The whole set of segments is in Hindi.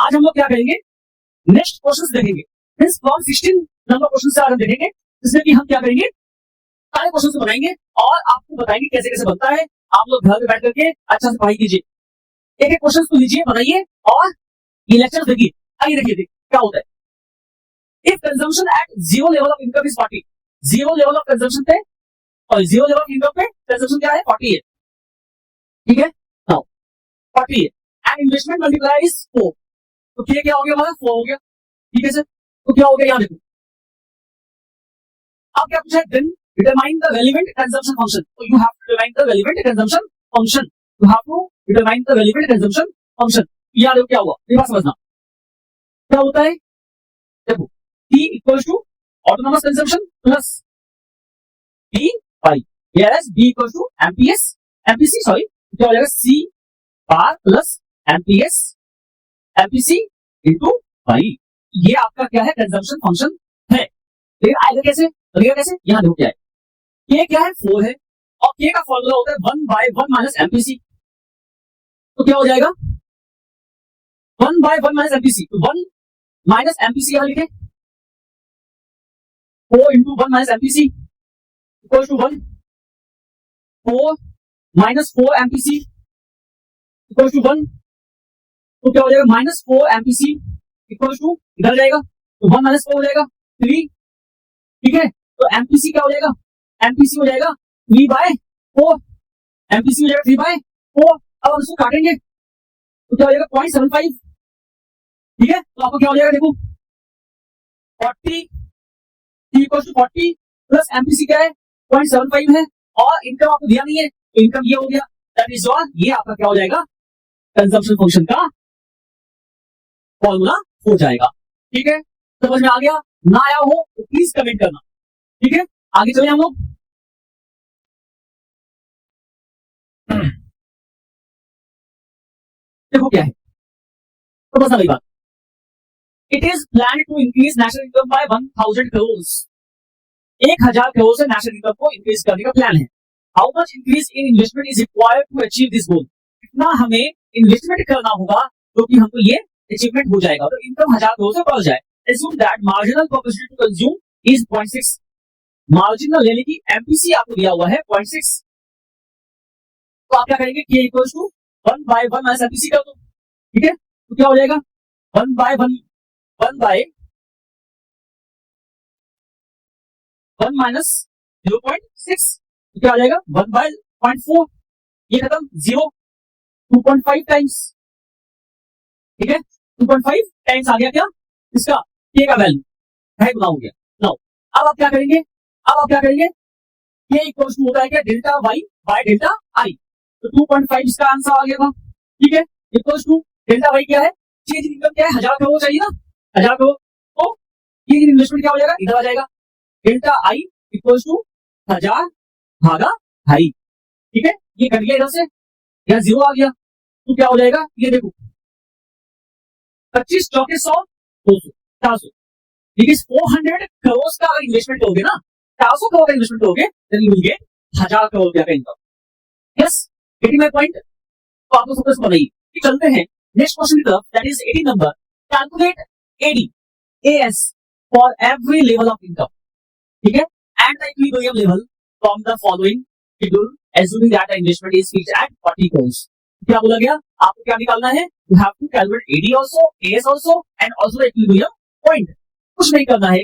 आज हम लोग क्या करेंगे, नेक्स्ट क्वेश्चंस देखेंगे। मींस फ्रॉम 16 नंबर क्वेश्चन से आज हम देखेंगे, जिसमें कि हम क्या करेंगे, सारे क्वेश्चन बनाएंगे और आपको बताएंगे कैसे कैसे बनता है। आप लोग घर में बैठ करके अच्छा से पढ़ाई कीजिए, एक एक क्वेश्चन को लीजिए, बनाइए और ये लेक्चर देखिए। आइए देखिए क्या होता है। If consumption at zero level of income is 40, zero level of consumption पे और जीरो लेवल ऑफ इनकम पे कंजम्पशन क्या है, 40 है। ठीक है, नाउ 40 है एंड इन्वेस्टमेंट मल्टीप्लाई इज 4, तो क्या हो गया हमारा, 4 हो गया। ठीक है सर, तो क्या हो गया यहाँ देखो, अब क्या पूछा है, then determine the relevant consumption function. तो you have to determine the relevant consumption function, you have to determine the relevant consumption function. यहाँ देखो क्या हुआ, ये बात समझना क्या होता है। देखो T equals to autonomous consumption plus B y, yes B equals to MPS MPC, sorry क्या हो जाएगा, C bar plus MPS MPC into y. ये आपका क्या है, कंजम्पशन फंक्शन है। लेकिन आएगा कैसे, लगेगा कैसे, यहाँ देखो क्या है, K क्या है, 4 है और K का फॉर्मूला होता है 1 बाय 1 माइनस एमपीसी। तो क्या हो जाएगा, 1 बाय 1 माइनस एमपीसी, तो 1 माइनस एमपीसी यहां लिखे, 4 into 1 minus MPC equal to 1, 4 minus 4 MPC equal to 1, तो क्या हो जाएगा, माइनस 4 एमपीसी इक्वल टू, इधर जाएगा तो 1 माइनस 4 हो जाएगा 3। ठीक है, तो एमपीसी क्या हो जाएगा, एमपीसी हो जाएगा 3 बाय 4, एमपीसी हो जाएगा 3 बाय 4। अब हम इसको काटेंगे तो क्या हो जाएगा 0.75। ठीक है, तो आपको क्या हो जाएगा, देखो 40 इक्वल टू 40 प्लस एमपीसी क्या है 0.75 है और इनकम आपको दिया नहीं है, इनकम ये हो गया, दैट इज ऑल। ये आपका क्या हो जाएगा, कंजम्पशन फंक्शन का फॉर्मूला हो जाएगा। ठीक है, समझ में आ गया, ना आया हो तो प्लीज कमेंट करना। ठीक है, आगे चले हम लोग। देखो क्या है, तो बस अगली बात, it is plan to increase national income by 1000 crore. 1000 crore से नेशनल इनकम को इंक्रीज करने का प्लान है। How much increase in investment is required to achieve this goal. कितना हमें इन्वेस्टमेंट करना होगा जो कि हमको ये अचीवमेंट हो जाएगा, तो इनकम 1000 करोड़ से बढ़ जाए। Assume that marginal capacity to consume is 0.6, marginal यानी कि एमपीसी आपको दिया हुआ है 0.6, तो आप क्या करेंगे, K equals to 1 by 1 minus MPC कर दो। ठीक है, तो क्या हो जाएगा 1 बाय 1 माइनस 0.6, तो क्या हो जाएगा 1 बाय 0.4, ये खत्म, 0 2.5 टाइम्स। ठीक है, 2.5 टाइम्स आ गया क्या इसका, K का वैल्यू है, गुना हो गया। नाउ अब आप क्या करेंगे, K इक्वल्स टू होता है क्या, delta Y by delta I, तो 2.5 इसका आंसर आ गया था। ठीक है, इक्वल्स टू डेल्टा वाई क्या है, चेंज इनकम क्या है, 1000 करोड़ चाहिए ना, 1000 करोड़, तो ये इन्वेस्टमेंट क्या हो जाएगा, इधर आ जाएगा, डेल्टा आई इक्वल्स टू 1000 भागा 2.5। ठीक है, ये कट गया इधर से, यहाँ 0 आ गया, तो क्या हो जाएगा, ये देखो 25 चौके 100 200 400, ठीक है, 400 करोड़ का अगर इन्वेस्टमेंट करोगे ना, 400 करोड़ का इन्वेस्टमेंट करोगे, then you will get 1000 crore रुपया का income. Yes, getting my point. तो आप लोग सबसे बनाइए, चलते हैं नेक्स्ट क्वेश्चन की तरफ, that is 18 number. Calculate AD AS for every level of income. ठीक है, and the equilibrium level from the following schedule assuming that the investment is fixed at 40 crore. क्या बोला गया, आपको क्या निकालना है, you have to calculate AD also, AS also and also the equilibrium point. कुछ नहीं करना है,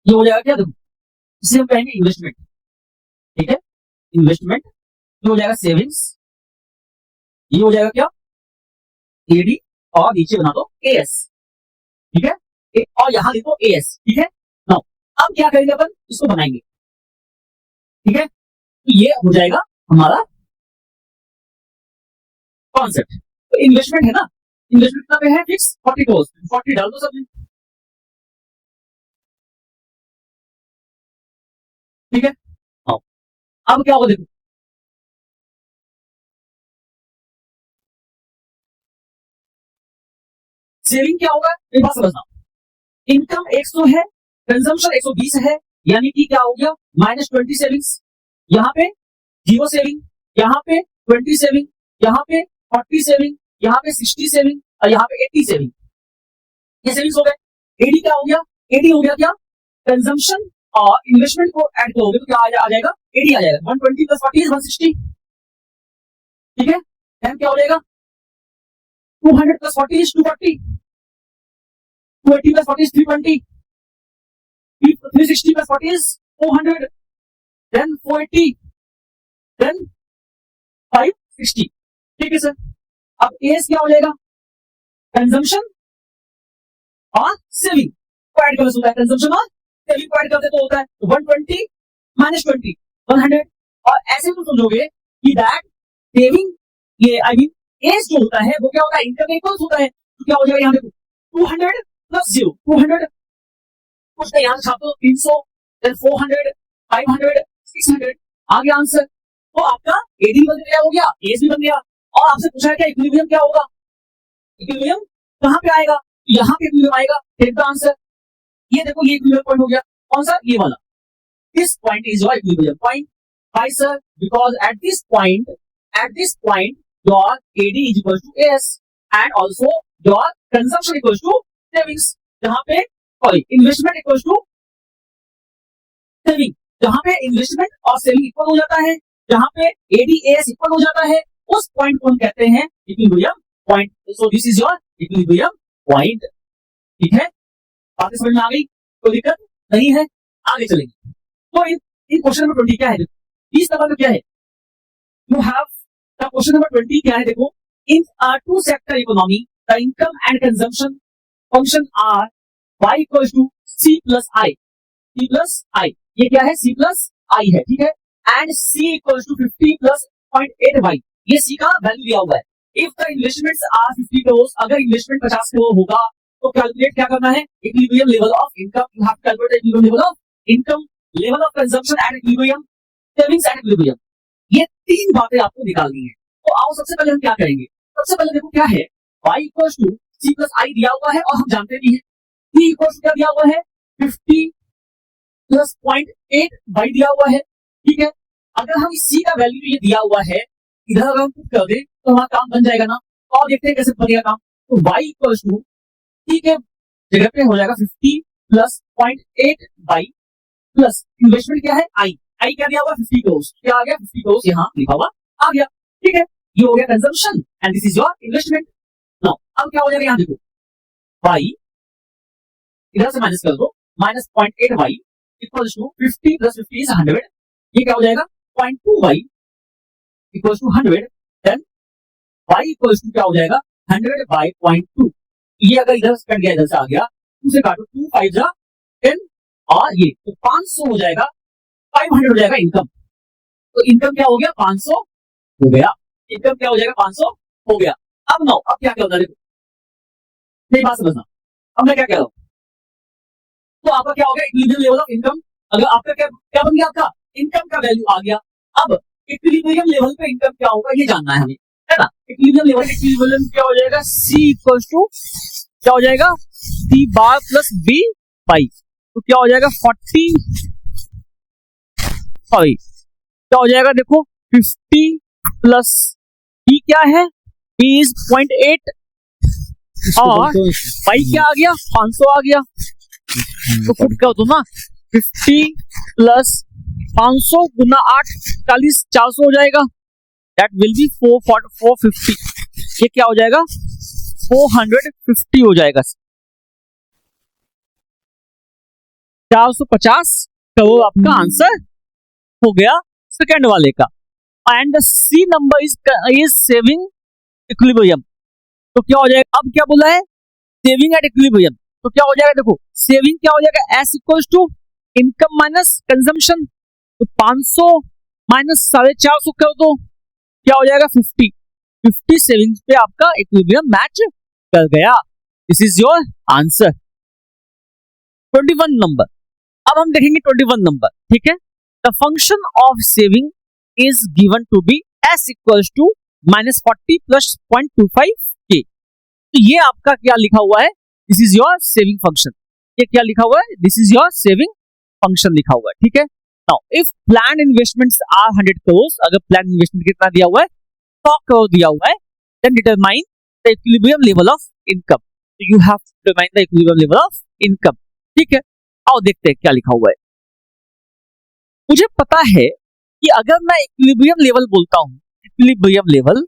ये हो जाएगा क्या, देखो इसे हम कहेंगे इन्वेस्टमेंट। ठीक है, इन्वेस्टमेंट, ये हो जाएगा सेविंग्स, ये हो जाएगा क्या, एडी और नीचे बना दो एएस। ठीक है, और यहां लिखो एएस। ठीक है, नाउ अब क्या करेंगे अपन, इसको बनाएंगे। ठीक है, तो ये हो जाएगा हमारा कॉन्सेप्ट। तो इन्वेस्टमेंट है ना, इन्वेस्टमेंट कितना पे है, फिक्स 40 करोड़, 40 डाल दो सब में। ठीक है, अब क्या होगा, देखो सेविंग क्या होगा, एक बात समझना, इनकम 100 है, कंजम्पशन 120 है, यानी कि क्या हो गया, -20 सेविंग्स, यहाँ पे 0 सेविंग, यहाँ पे 20 सेविंग, यहाँ पे 40 सेविंग, यहाँ पे 60 सेविंग और यहाँ पे 80 सेविंग, ये सेविंग्स हो गए। एडी क्या हो गया, एडी हो गया क्या, कंजम्पशन और इन्वेस्टमेंट को ऐड करोगे तो क्या आ जाएगा, एडी आ जाएगा। 120 प्लस 40 इज 160, ठीक है। देन क्या हो जाएगा, 200 plus 40 is 240, 280 plus 40 is 320, 360 plus 40 is 400, then 480, then 560, ठीक है सर। अब एस क्या हो जाएगा, कंजम्पशन और सेविंग को ऐड करना होता है, कंजम्पशन और सेविंग को ऐड करते तो होता है 120 माइनस 20 100। और ऐसे तो समझोगे कि दैट सेविंग, ये आई मीन एस जो होता है वो क्या होता है, इनकम इक्वल्स होता है। तो क्या हो जाएगा यहाँ देखो, 200 प्लस 0, 200 कुछ नहीं, यहाँ छाप दो 300, देन 400, 500, 600, आगे आंसर। तो आपका एडी बन गया, हो गया एस भी बन गया। और आपसे पूछा है क्या इक्विलिब्रियम क्या होगा, इक्विलिब्रियम कहां पे आएगा, यहाँ पे इक्विलिब्रियम आएगा, टेक द आंसर। ये देखो ये इक्विलिब्रियम पॉइंट हो गया, कौन सा, ये वाला, this point is your equilibrium point. Why sir, because at this point your AD is equal to S and also your consumption equal to savings, जहां पे sorry investment equal to saving, जहां पे इन्वेस्टमेंट और सेविंग इक्वल हो जाता है, जहां पे एडीएस इक्वल हो जाता है, उस पॉइंट को हम कहते हैं equilibrium point. So this is your equilibrium point, ठीक है। बात समझ में आ गई, कोई दिक्कत नहीं है, आगे चलेंगे। तो इन क्वेश्चन नंबर 20 क्या है, 20 नंबर में क्या है, you have the question number 20 क्या है, देखो, इन to sector economy the income and consumption function are y equals to c plus I, c plus आई, ये क्या है, c प्लस आई है, ठीक है। And c equals to 50 plus 0.8y, ये c का वैल्यू दिया हुआ है। If the investments are 50 crore, अगर इन्वेस्टमेंट 50 करोड़ होगा तो कैलकुलेट क्या करना है, equilibrium level of income, you have to calculate equilibrium level of income, level of consumption at equilibrium, savings at equilibrium. ये तीन बातें आपको निकालनी है। तो आओ सबसे पहले हम क्या करेंगे, सबसे पहले देखो क्या है, y equals to c plus I दिया हुआ है और हम जानते भी हैं c इक्वल्स क्या दिया हुआ है, 50 प्लस 0.8 y दिया हुआ है, ठीक है। अगर हम इस c का वैल्यू ये दिया हुआ है, इधर अगर हम पुट कर दें तो हमारा काम बन जाएगा ना। और देखते हैं कैसे बनेगा काम। तो y इक्वल्स टू c के जगह पे हो जाएगा 50 प्लस 0.8 y प्लस इन्वेस्टमेंट क्या है, आई क्या दिया हुआ, 50 करोड़, क्या आ गया, 50 करोड़ यहाँ लिखा हुआ आ गया, ठीक है। ये हो गया consumption and this is your investment. Now अब क्या हो जाएगा, यहाँ देखो y इधर से माइनस कर दो, minus 0.8 y equals to 50 plus 50 is 100, ये क्या हो जाएगा 0.2 y equals to 100, then y equals to क्या हो जाएगा 100 बाय 0.2, ये अगर इधर से कट गया, इधर से आ गया, 2 से काटो, 2 5 जा 10 और ये तो 500 हो जाएगा, 500 हो जाएगा इनकम। तो इनकम क्या हो गया, 500 हो गया, इनकम क्या हो जाएगा, 500 हो गया। अब नो, अब क्या होता है, देखो मेरी बात समझना, अब मैं क्या कह रहा हूं, तो आपका क्या हो गया, इक्विलिब्रियम लेवल ऑफ इनकम। अगर आपका क्या बन गया, आपका इनकम का वैल्यू आ गया। अब इक्विलिब्रियम लेवल पे इनकम क्या होगा ये जानना है हमें, है ना। इक्विलिब्रियम लेवल, इक्विलिब्रियम क्या हो जाएगा, c इक्वल्स टू क्या हो जाएगा, c bar plus b y, तो क्या हो जाएगा 40, सॉरी क्या हो जाएगा, देखो 50 प्लस b क्या है, b इज 0.8 और y क्या आ गया, 500 आ गया। तो खुद क्या होता ना, 50 प्लस 500 गुना 8 40 400 हो जाएगा, दैट विल बी 450, ये क्या हो जाएगा 450 हो जाएगा, 450 करोड़ आपका आंसर हो गया सेकंड वाले का। And C number is saving equilibrium, तो क्या हो जाएगा, अब क्या बोला है, सेविंग एट इक्विलिब्रियम, तो क्या हो जाएगा, देखो सेविंग क्या हो जाएगा, S equals to income minus consumption, तो 500 माइनस 450 कर दो, क्या हो जाएगा 50 सेविंग पे आपका इक्विलिब्रियम मैच कर गया। This is your answer 21 number. अब हम देखेंगे 21 नंबर, ठीक है। The function of saving is given to be S equals to minus 40 plus 0.25 के, तो ये आपका क्या लिखा हुआ है, this is your saving function, ये क्या लिखा हुआ है, this is your saving function लिखा हुआ है, ठीक है। Now if plan investments are 100 crore, अगर प्लान इन्वेस्टमेंट कितना दिया हुआ है 100 करोड़ दिया हुआ है, then determine the the equilibrium level of income. You have to determine the equilibrium level of income. ठीक है, आओ देखते हैं क्या लिखा हुआ है। मुझे पता है कि अगर मैं इक्विलिब्रियम लेवल बोलता हूं, इक्विलिब्रियम लेवल,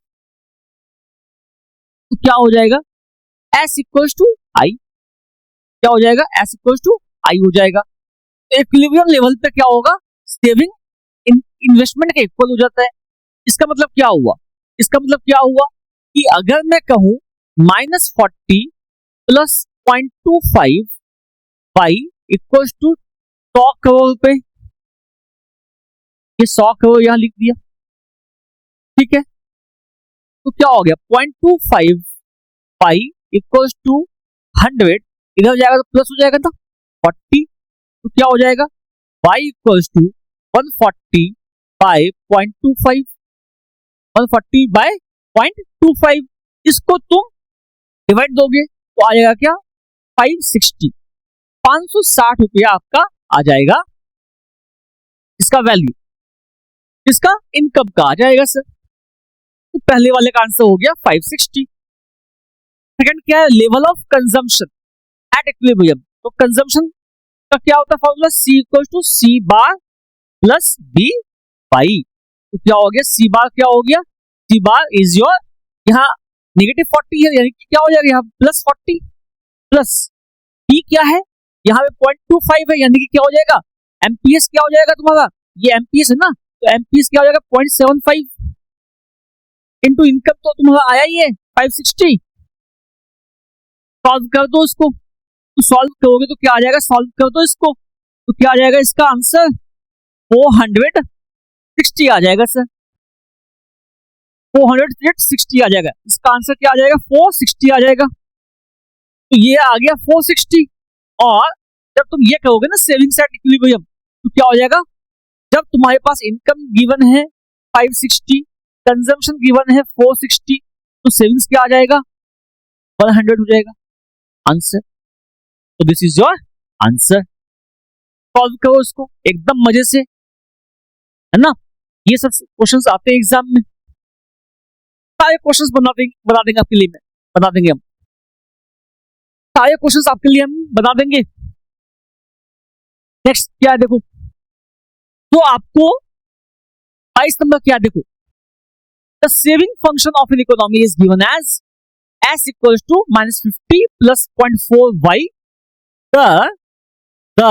तो क्या हो जाएगा, S इक्वल्स टू आई। क्या हो जाएगा, S इक्वल्स टू आई हो जाएगा। तो इक्विलिब्रियम लेवल पे क्या होगा, सेविंग इन्वेस्टमेंट के इक्वल हो जाता है। इसका मतलब क्या हुआ, इसका मतलब क्या हुआ कि अगर मैं कहूं -40 plus 0.25 y equals to 100 crore रुपए, ये 100 करोड़ यहां लिख दिया। ठीक है, तो क्या हो गया, 0.25 बाई इक्वल्स टू 100, इधर जाएगा तो प्लस हो जाएगा ना 40, तो क्या हो जाएगा, y equals to 140 by 0.25, 140 by 0.25। इसको तुम डिवाइड दोगे तो आ जाएगा क्या, 560, 560 रुपया आपका आ जाएगा, इसका वैल्यू, इसका इनकम का आ जाएगा सर। तो पहले वाले का आंसर हो गया 560। सेकंड क्या है, level of consumption at equilibrium. तो कंजम्पशन का क्या होता है formula, C equal to C bar plus B y. तो क्या हो गया, C बार क्या हो गया, C बार इज योर, यहाँ -40 है यानी कि क्या हो जाएगा, यहाँ +40 प्लस B क्या है, यहाँ पे 0.25 है यानी कि क्या हो जाएगा, MPS क्या हो जाएगा तुम्हारा, ये MPS है ना, तो MPS क्या हो जाएगा 0.75 इंटू इनकम तो तुम्हारा आया ही है 560। सॉल्व कर दो इसको, तो सॉल्व करोगे तो क्या आ जाएगा, सॉल्व कर दो इसको तो क्या आ जाएगा, इसका आंसर 460 आ जाएगा सर, 460 आ जाएगा। इसका आंसर क्या आ जाएगा, 460 आ जाएगा। तो ये आ गया 460। और जब तुम ये कहोगे ना सेविंग्स एट इक्विलिब्रियम, तो क्या हो जाएगा, जब तुम्हारे पास इनकम गिवन है 560, कंजम्पशन गिवन है 460, तो सेविंग्स क्या आ जाएगा, 100 हो जाएगा आंसर। तो this is your answer. Solve करो इसको एकदम मजे से, है ना। ये सब क्वेश्चंस आते हैं एग्जाम में, सारे क्वेश्चंस बना देंगे आपके लिए, बता देंगे हम सारे क्वेश्चंस आपके लिए हम बता देंगे। नेक्स्ट क्या है देखो, तो आपको 22 नंबर क्या देखो, the saving function of an economy is given as S equals to -50 plus 0.4y. The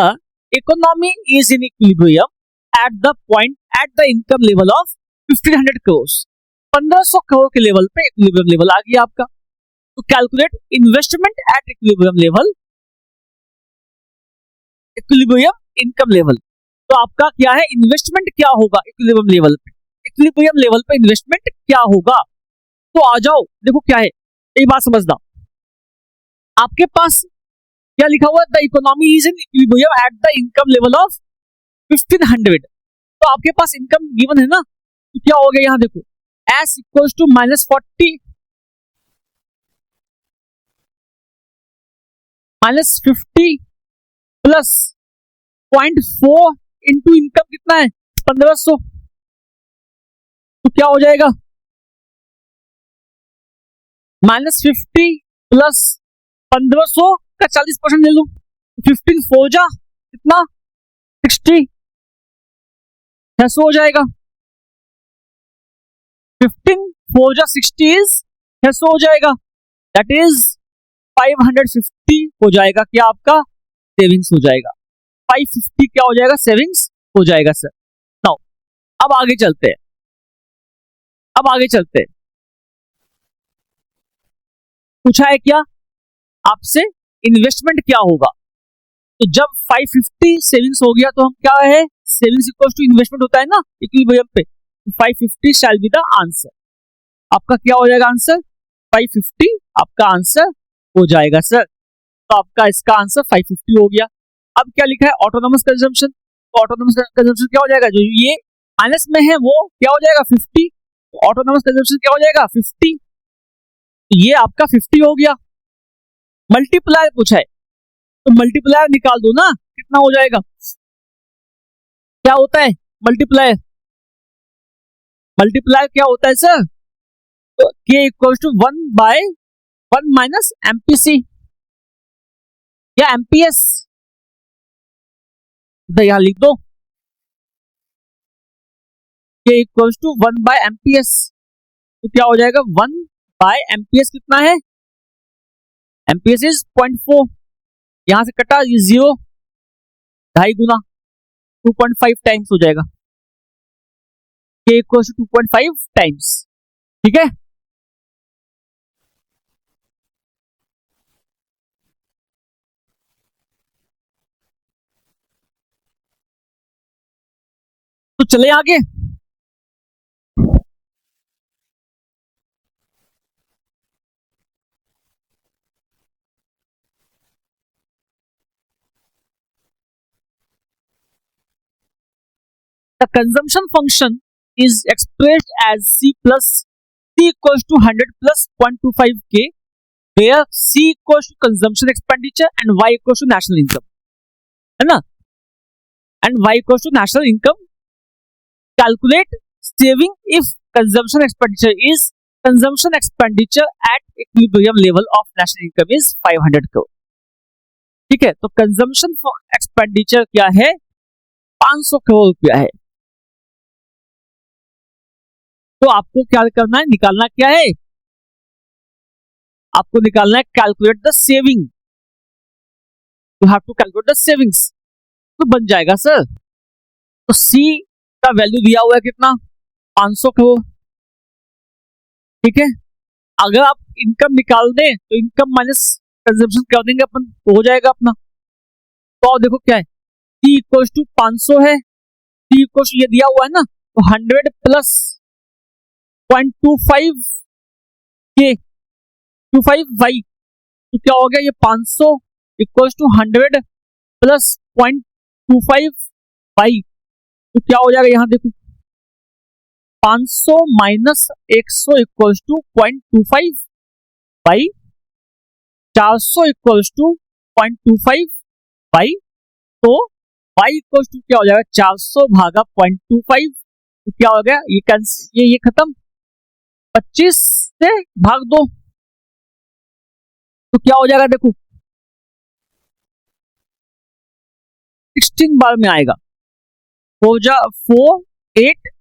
economy is in equilibrium at the income level of 1500 crores. 1500 crore के लेवल पे इक्विलिब्रियम लेवल आ गया आपका। तो calculate investment at equilibrium level, equilibrium income level. तो आपका क्या है, इन्वेस्टमेंट क्या होगा इक्विलिब्रियम लेवल पे, इक्विलिब्रियम लेवल पे इन्वेस्टमेंट क्या होगा। तो आ जाओ देखो क्या है, एक बात समझना, आपके पास क्या लिखा हुआ है, the economy is in equilibrium at the income level of 1500। तो आपके पास इनकम गिवन है ना, तो क्या हो गया, यहां देखो S equals to -40 -50 plus 0.4 into income कितना है 1500, तो क्या हो जाएगा, -50 प्लस 1500 का 40% ले लो, 15 4 जा कितना 60, 600 हो जाएगा, 15 4 जा 60 इज 600 हो जाएगा, दैट इज 550 हो जाएगा, क्या आपका सेविंग्स हो जाएगा, 550 क्या हो जाएगा, सेविंग्स हो जाएगा सर। नाउ अब आगे चलते हैं, पूछा है क्या आपसे, इन्वेस्टमेंट क्या होगा। तो जब 550 सेविंग्स हो गया तो हम क्या है, सेविंग्स इक्वल्स टू इन्वेस्टमेंट होता है ना इक्विलिब्रियम पे, 550 शैल बी द आंसर। आपका क्या हो जाएगा आंसर, 550 आपका आंसर हो जाएगा सर। तो आपका इसका आंसर 550 हो गया। अब क्या लिखा है, ऑटोनोमस कंजम्पशन। तो ऑटोनोमस कंजम्पशन क्या हो जाएगा, जो ये माइनस में है वो क्या हो जाएगा 50, ऑटोनोमस कंजम्पशन क्या हो जाएगा 50, ये आपका 50 हो गया। मल्टीप्लायर पूछा है तो मल्टीप्लायर निकाल दो ना, कितना हो जाएगा, क्या होता है मल्टीप्लायर, क्या होता है सर, तो k equal to 1 by 1 minus MPC या एमपीएस, तो यहां लिख दो के इक्वल्स टू 1 बाय एमपीएस। तो क्या हो जाएगा 1 बाय एमपीएस कितना है, एमपीएस इज 0.4, यहां से कटा ये 0, 2.5 गुना 2.5 टाइम्स हो जाएगा, के इक्वल्स टू 2.5 टाइम्स। ठीक है, तो चले आगे। The consumption function is expressed as C plus C equals to 100 plus 0.25 K, where C equals to consumption expenditure and Y equals to national income, है ना, and Y equals to national income. Calculate saving if consumption expenditure at equilibrium level of national income is 500 crore. ठीक है, तो कंजम्पशन एक्सपेंडिचर क्या है, 500 करोड़ रुपया है। तो आपको क्या करना है, निकालना क्या है, आपको निकालना है calculate the saving, you have to calculate the savings. तो बन जाएगा सर, तो सी का वैल्यू दिया हुआ है कितना, 500 करोड़। ठीक है, अगर आप इनकम निकाल दें तो इनकम माइनस कंजम्पशन कर देंगे अपन, तो हो जाएगा अपना। तो देखो क्या है, सी इक्वल टू 500 है, सी इक्वल ये दिया हुआ है ना, तो 100 प्लस 0.25 के 25 वाई, तो क्या हो गया ये 500 इक्वल टू 100 प्लस 0.25 वाई, तो क्या हो जाएगा यहाँ देखो 500 minus 100 equal to 0.25 y 400 equal to 0.25 y, तो y इक्वल टू क्या हो जाएगा 400 भागा 0.25, तो क्या हो गया ये खत्म, 25 से भाग दो, तो क्या हो जाएगा देखो 16 बार में आएगा, 4 8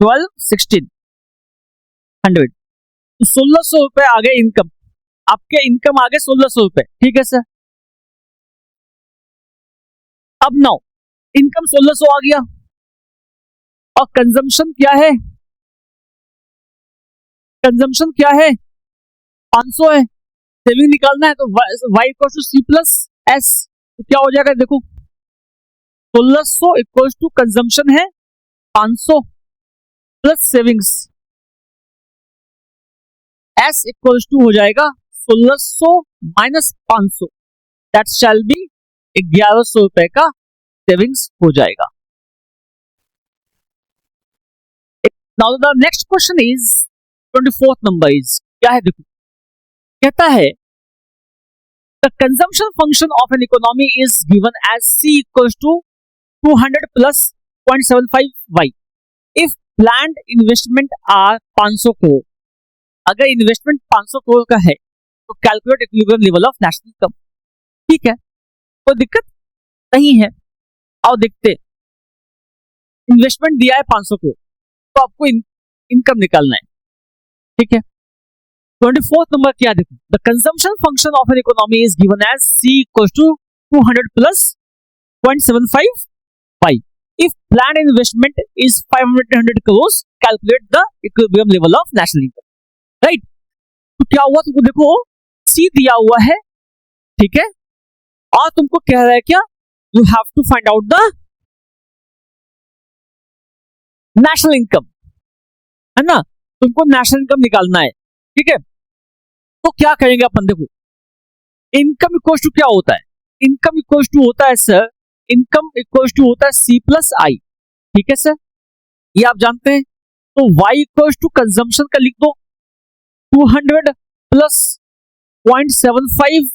12 16 100, तो 1600 रुपए आ गए इनकम, आपके इनकम आ गए 1600 रुपए। ठीक है सर, अब नाउ इनकम 1600 आ गया और कंजम्पशन क्या है, कंजम्पशन क्या है 500 है, सेविंग निकालना है तो y equal to C plus S, तो क्या हो जाएगा देखो 1600 इक्वल टू कंजम्पशन है 500 plus savings, S equal to हो जाएगा 1600 माइनस 500, दैट शैल बी 1100 रुपए का सेविंग्स हो जाएगा। Now the next question is 24th number is, क्या है देखो, कहता है the consumption function of an economy is given as C equals to 200 plus 0.75 y if planned investment are 500 crore. अगर इन्वेस्टमेंट 500 करोड़ का है तो calculate equilibrium level of national income. ठीक है, कोई दिक्कत नहीं है, आओ देखते। इन्वेस्टमेंट दिया है 500 करोड़, तो आपको इनकम निकालना है। ठीक है, 24th नंबर क्या देखो, the consumption function of an economy is given as C equal to 200 plus 0.75 y if planned investment is 500 crore, calculate the equilibrium level of national income. Right, तो क्या हुआ तुमको देखो C दिया हुआ है, ठीक है, और तुमको कह रहा है क्या, you have to find out the national income, है ना, तुमको नेशनल इनकम निकालना है। ठीक है, तो क्या करेंगे अपन, देखो इनकम इक्वल टू क्या होता है, इनकम इक्वल टू होता है सर, इनकम इक्वल टू होता है C प्लस आई। ठीक है सर, ये आप जानते हैं। तो Y इक्वल टू कंजम्पशन का लिख दो 200 प्लस 0.75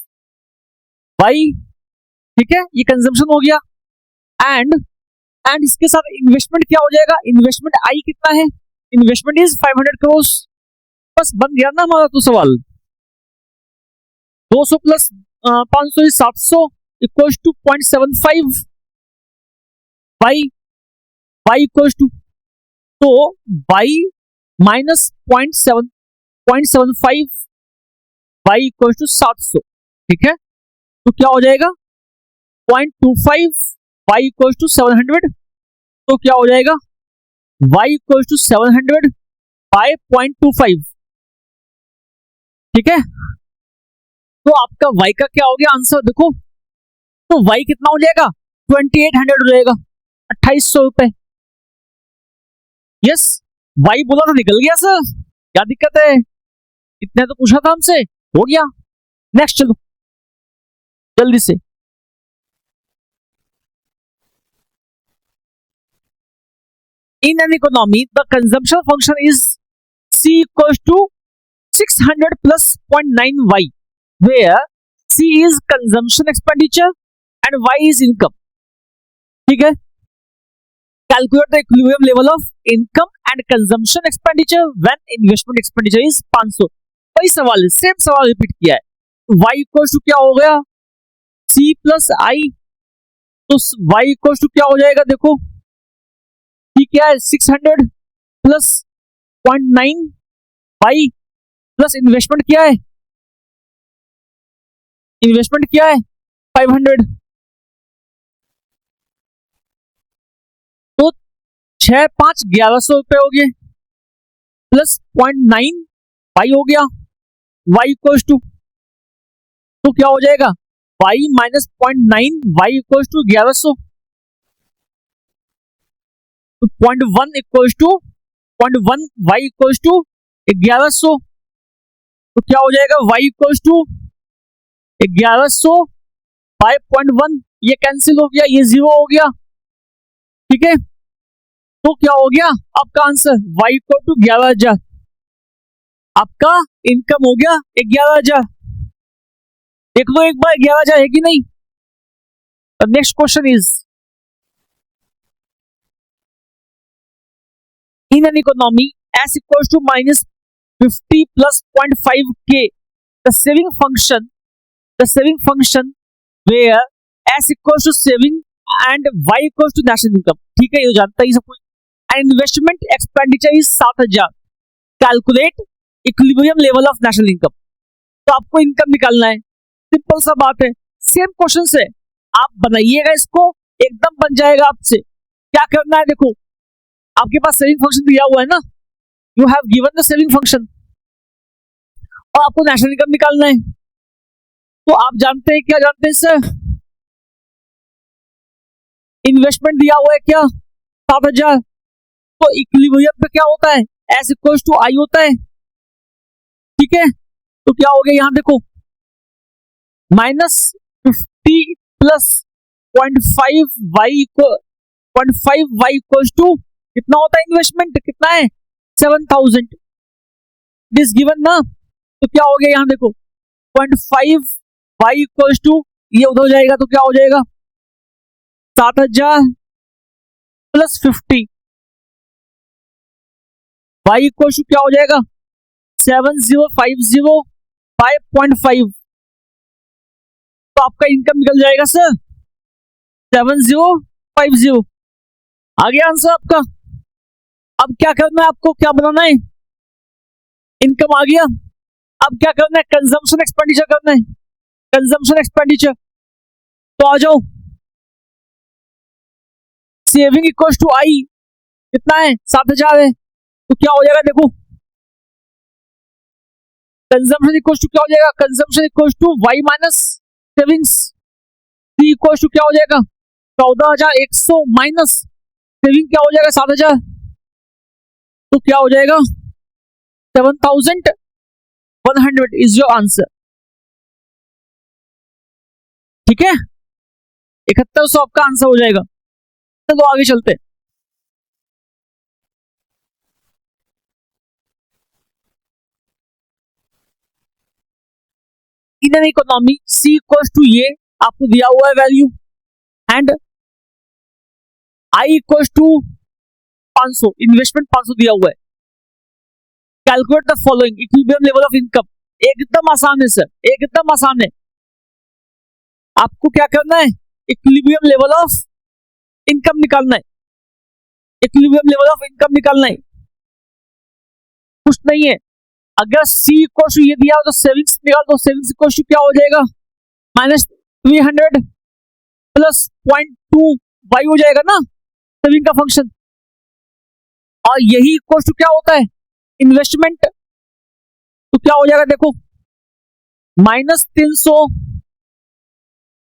y, ठीक है, ये कंजम्पशन हो गया। एंड इसके साथ इन्वेस्टमेंट क्या हो जाएगा, इन्वेस्टमेंट आई कितना है, इन्वेस्टमेंट इज 500 करोड़। बस बन गया ना हमारा तो सवाल। 200 plus 500 700 equals to 0.75 y y equals to, तो y minus 0.75 y equals to 700, ठीक है। तो क्या हो जाएगा 0.25 y इक्वल्स टू 700, तो क्या हो जाएगा y इक्वल्स टू 700 बाय 0.25, ठीक है। तो आपका y का क्या हो गया आंसर, देखो तो y कितना हो जाएगा 2800 हो जाएगा, 2800 रुपए। यस, y बोला तो निकल गया सर, क्या दिक्कत है, इतने तो पूछा था हमसे, हो गया। नेक्स्ट चलो जल्दी से। In an economy, the consumption function is C equals to 600 plus 0.9 y, where C is consumption expenditure and y is income, ठीक है। Calculate the equilibrium level of income and consumption expenditure when investment expenditure is 500। वही सवाल है, सेम सवाल रिपीट किया है। y इक्वल्स टू क्या हो गया C प्लस आई, तो y इक्वल्स टू क्या हो जाएगा, देखो C क्या है 600 प्लस 0.9 y प्लस इन्वेस्टमेंट क्या है, इन्वेस्टमेंट क्या है 500, तो 6 5 1100 रुपए हो गए, प्लस 0.9 y हो गया, y इक्वल्स टू, तो क्या हो जाएगा y minus 0.9 y equals to 1100, तो 0.1 equals to 0.1 y equals to 1100, तो क्या हो जाएगा y इक्वल्स टू 1100 बाय 0.1, ये कैंसिल हो गया, ये 0 हो गया, ठीक है। तो क्या हो गया आपका आंसर y इक्वल टू 11,000, आपका इनकम हो गया 11,000। देख लो एक बार 11,000 है कि नहीं। Next question is, in an economy s equals to minus 50 plus 0.5 k, the saving function where s equals to saving and y equals to national income, ठीक है, ये जानता ही सब कुछ। and investment expenditure is 7,000, calculate equilibrium level of national income। तो आपको इनकम निकालना है, सिंपल सा बात है, सेम क्वेश्चन है, आप बनाइएगा इसको, एकदम बन जाएगा आपसे। क्या करना है, देखो आपके पास सेविंग फंक्शन दिया हुआ है ना, you have given the saving function, और आपको नेशनल इनकम निकालना है। तो आप जानते हैं, क्या जानते हैं सर, इन्वेस्टमेंट दिया हुआ है क्या 7,000, तो इक्विलिब्रियम पे क्या होता है S इक्वल्स टू आई होता है, ठीक है। तो क्या हो गया यहां देखो minus 50 plus 0.5 y 0.5 y equals to कितना होता है, इन्वेस्टमेंट कितना है 7,000, दिस गिवन ना। तो क्या हो गया यहां देखो 0.5 y इक्वल्स टू, ये उधर हो जाएगा, तो क्या हो जाएगा 7,000 प्लस 50 y इक्वल्स टू क्या हो जाएगा 7050 बाय 0.5, तो आपका इनकम निकल जाएगा सर 7050, आ गया आंसर आपका। अब क्या करना है आपको, क्या बनाना है, इनकम आ गया, अब क्या करना है कंजम्पशन एक्सपेंडिचर करना है, कंजम्पशन एक्सपेंडिचर, तो आ जाओ सेविंग इक्वल्स टू आई कितना है 7,000 है, तो क्या हो जाएगा देखो कंजम्पशन इक्वल्स टू क्या हो जाएगा, consumption equals to y minus savings, C equals to क्या हो जाएगा 14,100 माइनस सेविंग क्या हो जाएगा 7,000, तो क्या हो जाएगा 7,100 इज योर आंसर, ठीक है। 7100 आपका आंसर हो जाएगा। चलो आगे चलते हैं। In an economy C equals to ये आपको दिया हुआ है value, and I equals to 500, investment 500 दिया हुआ है। Calculate the following equilibrium level of income, एकदम आसान है सर, एकदम आसान है। आपको क्या करना है, इक्विलिब्रियम लेवल ऑफ इनकम निकालना है, इक्विलिब्रियम लेवल ऑफ इनकम निकालना है, कुछ नहीं है। अगर सी इक्वल टू ये दिया हो तो सेविंग्स निकाल दो, सेविंग्स इक्वल टू क्या हो जाएगा, -300 प्लस 0.2 वाई हो जाएगा ना सेविंग का फंक्शन। और यही इक्वल टू क्या होता है, इन्वेस्टमेंट। तो क्या हो जाएगा देखो, -300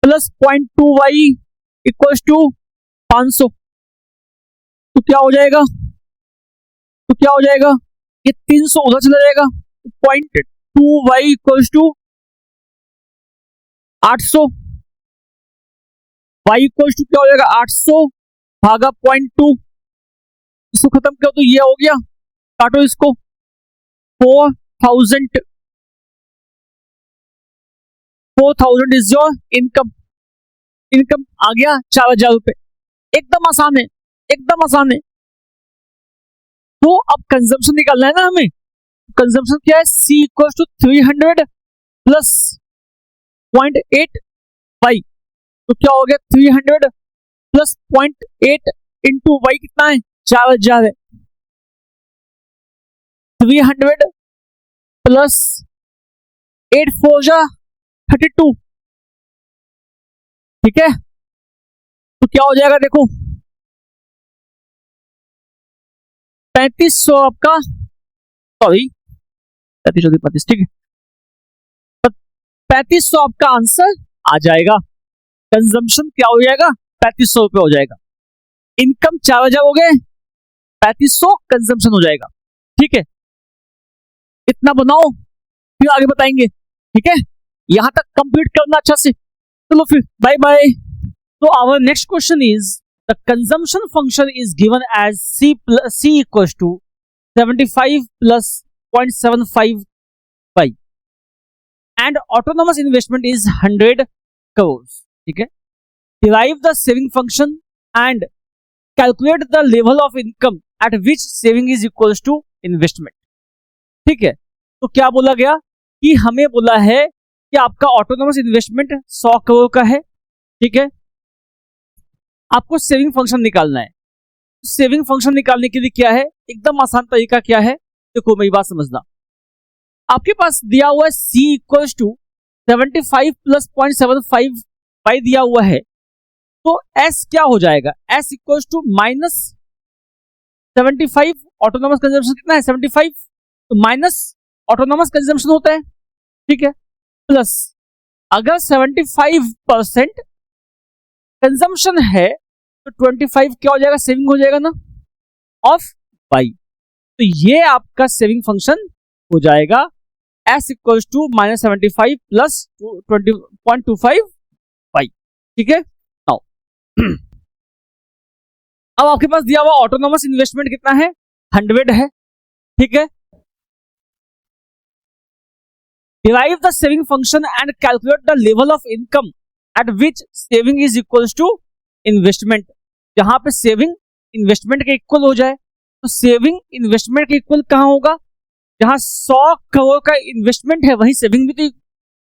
प्लस 0.2 वाई इक्वल टू 500। तो क्या हो जाएगा, तो क्या हो जाएगा, ये 300 उधर चला जाएगा, 0.2 y equal to 800, y equal to क्या हो जाएगा 800 भागा 0.2, इसको खत्म करो तो ये हो गया, काटो इसको, 4000 इज योर इनकम, इनकम आ गया 4000 रुपए। एकदम आसान है, एकदम आसान है। तो अब कंजम्पशन निकालना है ना हमें, कंजम्पशन क्या है, C equal to 300 plus 0.8 y. तो क्या हो गया, 300 प्लस 0.8 इंटू वाई कितना है, 4000 है। 300 प्लस 8 4 जा 32, ठीक है। तो क्या हो जाएगा देखो, 3500 आपका, सॉरी 35, ठीक है, 3500 आपका आंसर आ जाएगा। कंजम्पशन क्या हो जाएगा, 3500 रुपये हो जाएगा। इनकम 4000 हो गए, 3500 कंजम्पशन हो जाएगा, ठीक है। इतना बनाओ फिर आगे बताएंगे, ठीक है। यहां तक कंप्लीट करना अच्छा से, चलो फिर बाय बाय। तो our next question is the consumption function is given as C equal to 75 plus 0.75 y and autonomous investment is 100 crores, ठीक है। Derive the saving function and calculate the level of income at which saving is equal to investment, ठीक है। तो क्या बोला गया कि हमें बोला है कि आपका ऑटोनोमस इन्वेस्टमेंट 100 करोड़ का है, ठीक है। आपको सेविंग फंक्शन निकालना है। सेविंग फंक्शन निकालने के लिए क्या है, एकदम आसान तरीका क्या है, देखो मेरी बात समझना। आपके पास दिया हुआ है C equal to 75 plus 0.75 y दिया हुआ है, तो S क्या हो जाएगा, S equal to -75, autonomous consumption कितना है 75, तो माइनस ऑटोनोमस कंजम्पशन होता है, ठीक है, प्लस अगर 75% कंजम्पशन है तो 25 क्या हो जाएगा, सेविंग हो जाएगा ना ऑफ वाई। तो ये आपका सेविंग फंक्शन हो जाएगा S इक्वल टू -75 प्लस 20.25 वाई, ठीक है। नाउ अब आपके पास दिया हुआ ऑटोनोमस इन्वेस्टमेंट कितना है, 100 है, ठीक है। Derive the saving function and calculate the level of income at which saving is equals to investment। जहां पे सेविंग इन्वेस्टमेंट के इक्वल हो जाए, तो सेविंग इन्वेस्टमेंट के इक्वल कहां होगा, जहां 100 करोड़ का इन्वेस्टमेंट है वहीं सेविंग भी तो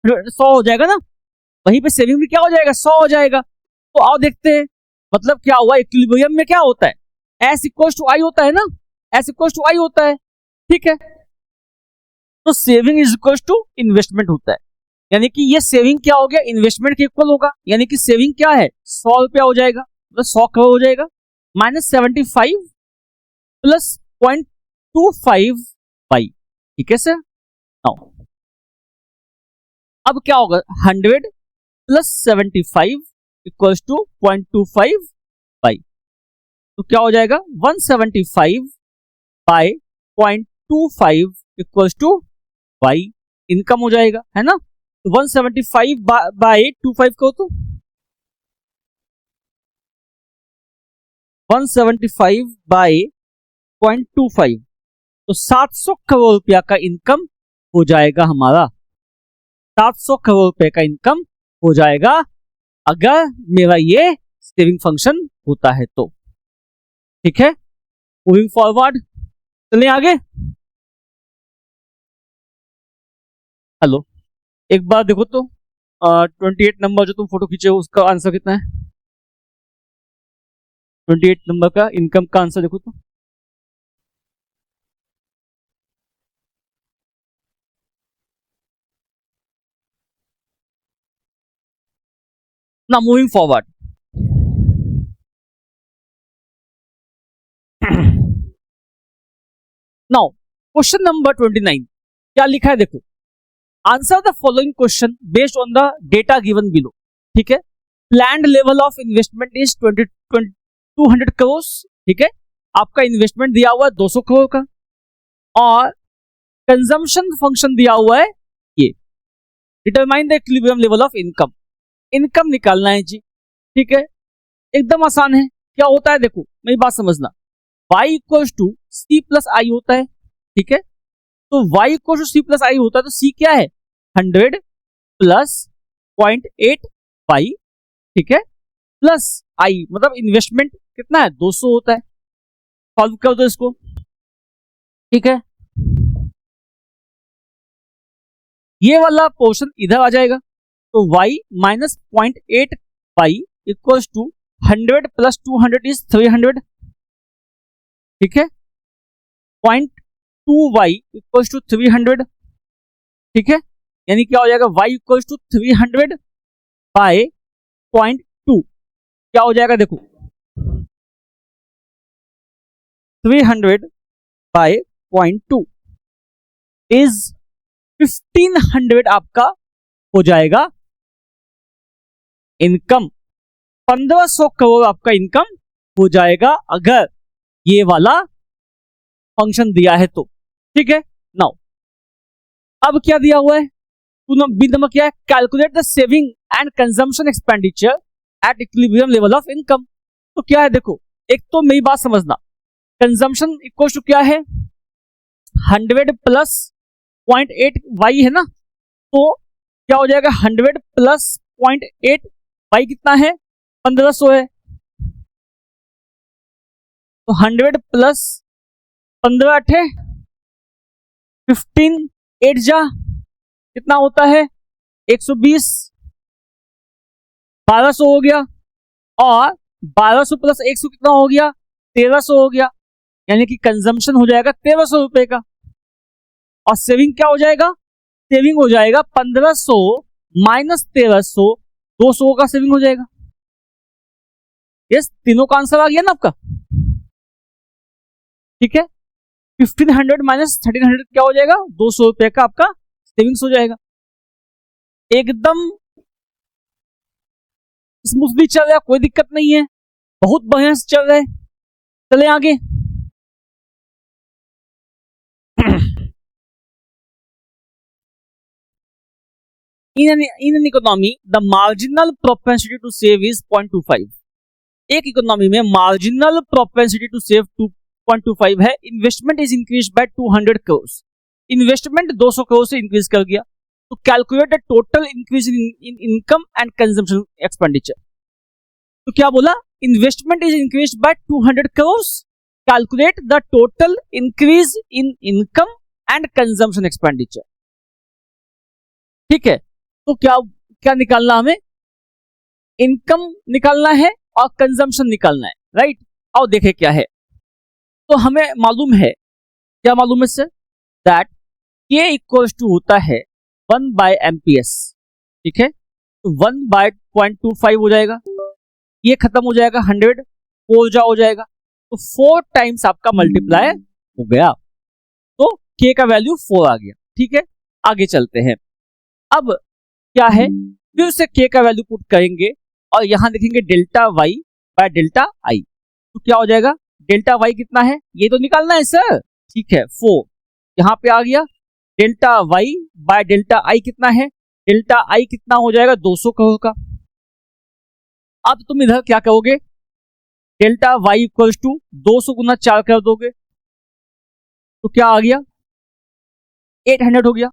100 हो जाएगा ना, वहीं पे सेविंग भी क्या हो जाएगा, 100 हो जाएगा। तो आओ देखते हैं, मतलब क्या हुआ, इक्विलिब्रियम में क्या होता है, S इक्वल टू आई होता है ना, S इक्वल टू आई होता है, ठीक है। तो saving is equal to investment होता है, यानी कि ये सेविंग क्या हो गया, इन्वेस्टमेंट के इक्वल होगा, यानी कि सेविंग क्या है 100 रुपया हो जाएगा, मतलब 100 करोड़ हो जाएगा, -75 प्लस 0.25 वाई, ठीक है सर। नाउ अब क्या होगा, 100 प्लस 75 इक्वल टू 0.25 वाई, तो क्या हो जाएगा 175 by 0.25 equal to y, income हो जाएगा, है ना। तो 175 बाय 25 को, तो 175 बाय 0.25, तो 700 करोड़ रुपया का इनकम हो जाएगा हमारा, 700 करोड़ रुपए का इनकम हो जाएगा अगर मेरा ये सेविंग फंक्शन होता है तो, ठीक है। मूविंग फॉरवर्ड, चलिए आगे। हेलो, एक बार देखो तो 28 नंबर जो तुम फोटो खींचे हो उसका आंसर कितना है? 28 नंबर का इनकम का आंसर देखो तो। ना moving forward, now question number 29 क्या लिखा है देखो। Answer the following question based on the data given below. ठीक है, planned level of investment is 200 crore. ठीक है, आपका इन्वेस्टमेंट दिया हुआ है 200 करोड़ का, और कंजम्पशन फंक्शन दिया हुआ है ये। Determine the equilibrium level of income, income निकालना है जी। ठीक है, एकदम आसान है। क्या होता है देखो, मेरी बात समझना, y equal to C plus I होता है। ठीक है, तो y equal to C plus I होता है, तो c क्या है? 100 प्लस 0.8 y। ठीक है, प्लस i मतलब इन्वेस्टमेंट कितना है? 200 होता है। सॉल्व कर दो इसको। ठीक है, ये वाला पोर्शन इधर आ जाएगा, तो y minus 0.8 y equal to 100 plus 200 is 300। ठीक है, 0.2y इक्वल टू 300। ठीक है, यानी क्या हो जाएगा? y इक्वल टू 300 बाय 0.2 क्या हो जाएगा देखो, 300 बाय 0.2 इज 1500 आपका हो जाएगा इनकम। 1500 करोड़ आपका इनकम हो जाएगा अगर ये वाला फंक्शन दिया है तो। ठीक है, नाउ अब क्या दिया हुआ है? बी नंबर क्या है? Calculate the saving and consumption expenditure at equilibrium level of income. तो क्या है देखो, एक तो मेरी बात समझना, कंजम्पशन इक्वल टू क्या है? 100 प्लस 0.8 वाई है ना, तो क्या हो जाएगा? 100 प्लस 0.8 वाई कितना है? 1500 है। तो 100 प्लस 15 अठे 15 8 जा कितना होता है? 120, 1200 हो गया, और 1200 प्लस 100 कितना हो गया? 1300 हो गया। यानी कि कंजम्पशन हो जाएगा 1300 रुपए का, और सेविंग क्या हो जाएगा? सेविंग हो जाएगा 1500 माइनस 1300, 200 का सेविंग हो जाएगा। यस, तीनों का आंसर आ गया ना आपका। ठीक है, 1500 माइनस 1300 क्या हो जाएगा? 200 रुपए का आपका सेविंग्स हो जाएगा। एकदम स्मूथली चल रहा है, कोई दिक्कत नहीं है, बहुत बढ़िया से चल रहा है। चले आगे। in an economy the marginal propensity to save is 0.25। एक इकोनॉमी में मार्जिनल प्रोपेंसिटी टू सेव 2.25 है। Investment is increase by 200 crore, investment 200 crore से इंक्रीज कर गया। तो calculate the total increase in income and consumption expenditure. तो क्या बोला? Investment is increase by 200 crore, calculate the total increase in income and consumption expenditure. ठीक है, तो क्या क्या निकालना हमें? इनकम निकालना है और कंजम्पशन निकालना है, राइट। और देखे क्या है, तो हमें मालूम है, क्या मालूम है sir? That K equal to होता है 1 बाय एमपीएस। ठीक है, तो 1 बाय 0.25 हो जाएगा, ये खत्म हो जाएगा, 100 4 जा हो जाएगा, तो 4 टाइम्स आपका मल्टीप्लाई हो गया, तो K का वैल्यू 4 आ गया। ठीक है, आगे चलते हैं। अब क्या है, फिर से K का वैल्यू पुट करेंगे और यहां लिखेंगे delta Y by delta I. तो क्या हो जाएगा? डेल्टा वाई कितना है ये तो निकालना है सर। ठीक है, 4 यहां पे आ गया। Delta Y by delta I कितना है? डेल्टा आई कितना हो जाएगा? 200 करोड़ का। अब तुम इधर क्या कहोगे? डेल्टा वाई इक्वल टू 200 गुना 4 कर दोगे, तो क्या आ गया? 800 हो गया।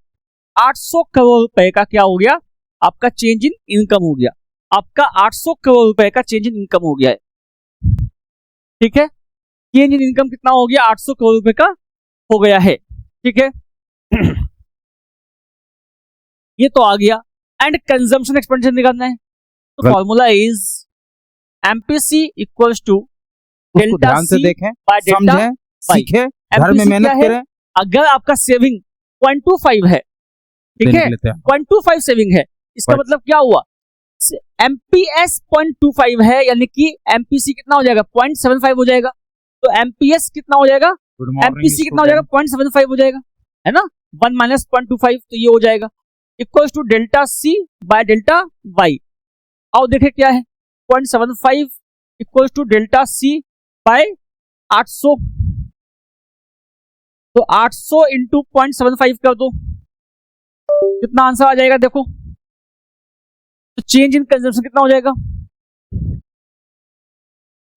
800 करोड़ रुपए का क्या हो गया? आपका चेंज इन इनकम हो गया। आपका 800 करोड़ रुपए का चेंज इन इनकम हो गया है। ठीक है, चेंज इन इनकम कितना हो गया? 800 करोड़ रुपए का हो गया है। ठीक है, ये तो आ गया। एंड कंजम्पशन एक्सपेंडिचर निकालना है, तो formula is MPC equals to delta ध्यान से सी देखें, बाय डेल्टा समझें, सीखें, घर में MPC मेहनत क्या है? करें। अगर आपका सेविंग 0.25 है, ठीक है, 0.25 सेविंग है, इसका मतलब क्या हुआ, एमपीएस 0.25 है, यानी कि एमपीसी कितना हो जाएगा 0.75 हो जाएगा। तो एमपीएस कितना हो जाएगा, एमपीसी कितना हो जाएगा 0.75 हो जाएगा, है ना, 1 माइनस 0.25, तो ये हो जाएगा equal to delta C by delta y. आओ देखें क्या है, 0.75 equal to delta C by 800, तो 800 इंटू 0.75 कर दो, कितना आंसर आ जाएगा देखो। तो चेंज इन कंजम्पशन कितना हो जाएगा,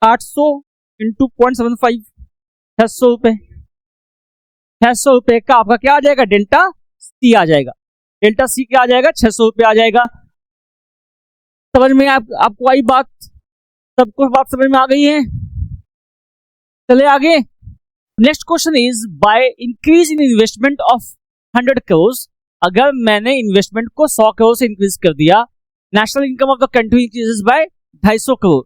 800 इंटू 0.75, 600 रुपए, 600 रुपए का आपका क्या आ जाएगा, डेल्टा सी आ जाएगा। डेल्टा सी क्या आ जाएगा, 600 रुपए आ जाएगा। समझ में आपको आई बात, सबको बात समझ में आ गई है। चले आगे, next question is by increase in investment of 100 crore, अगर मैंने इन्वेस्टमेंट को 100 करोड़ से इंक्रीज कर दिया, national income of the country increases by 250 crore,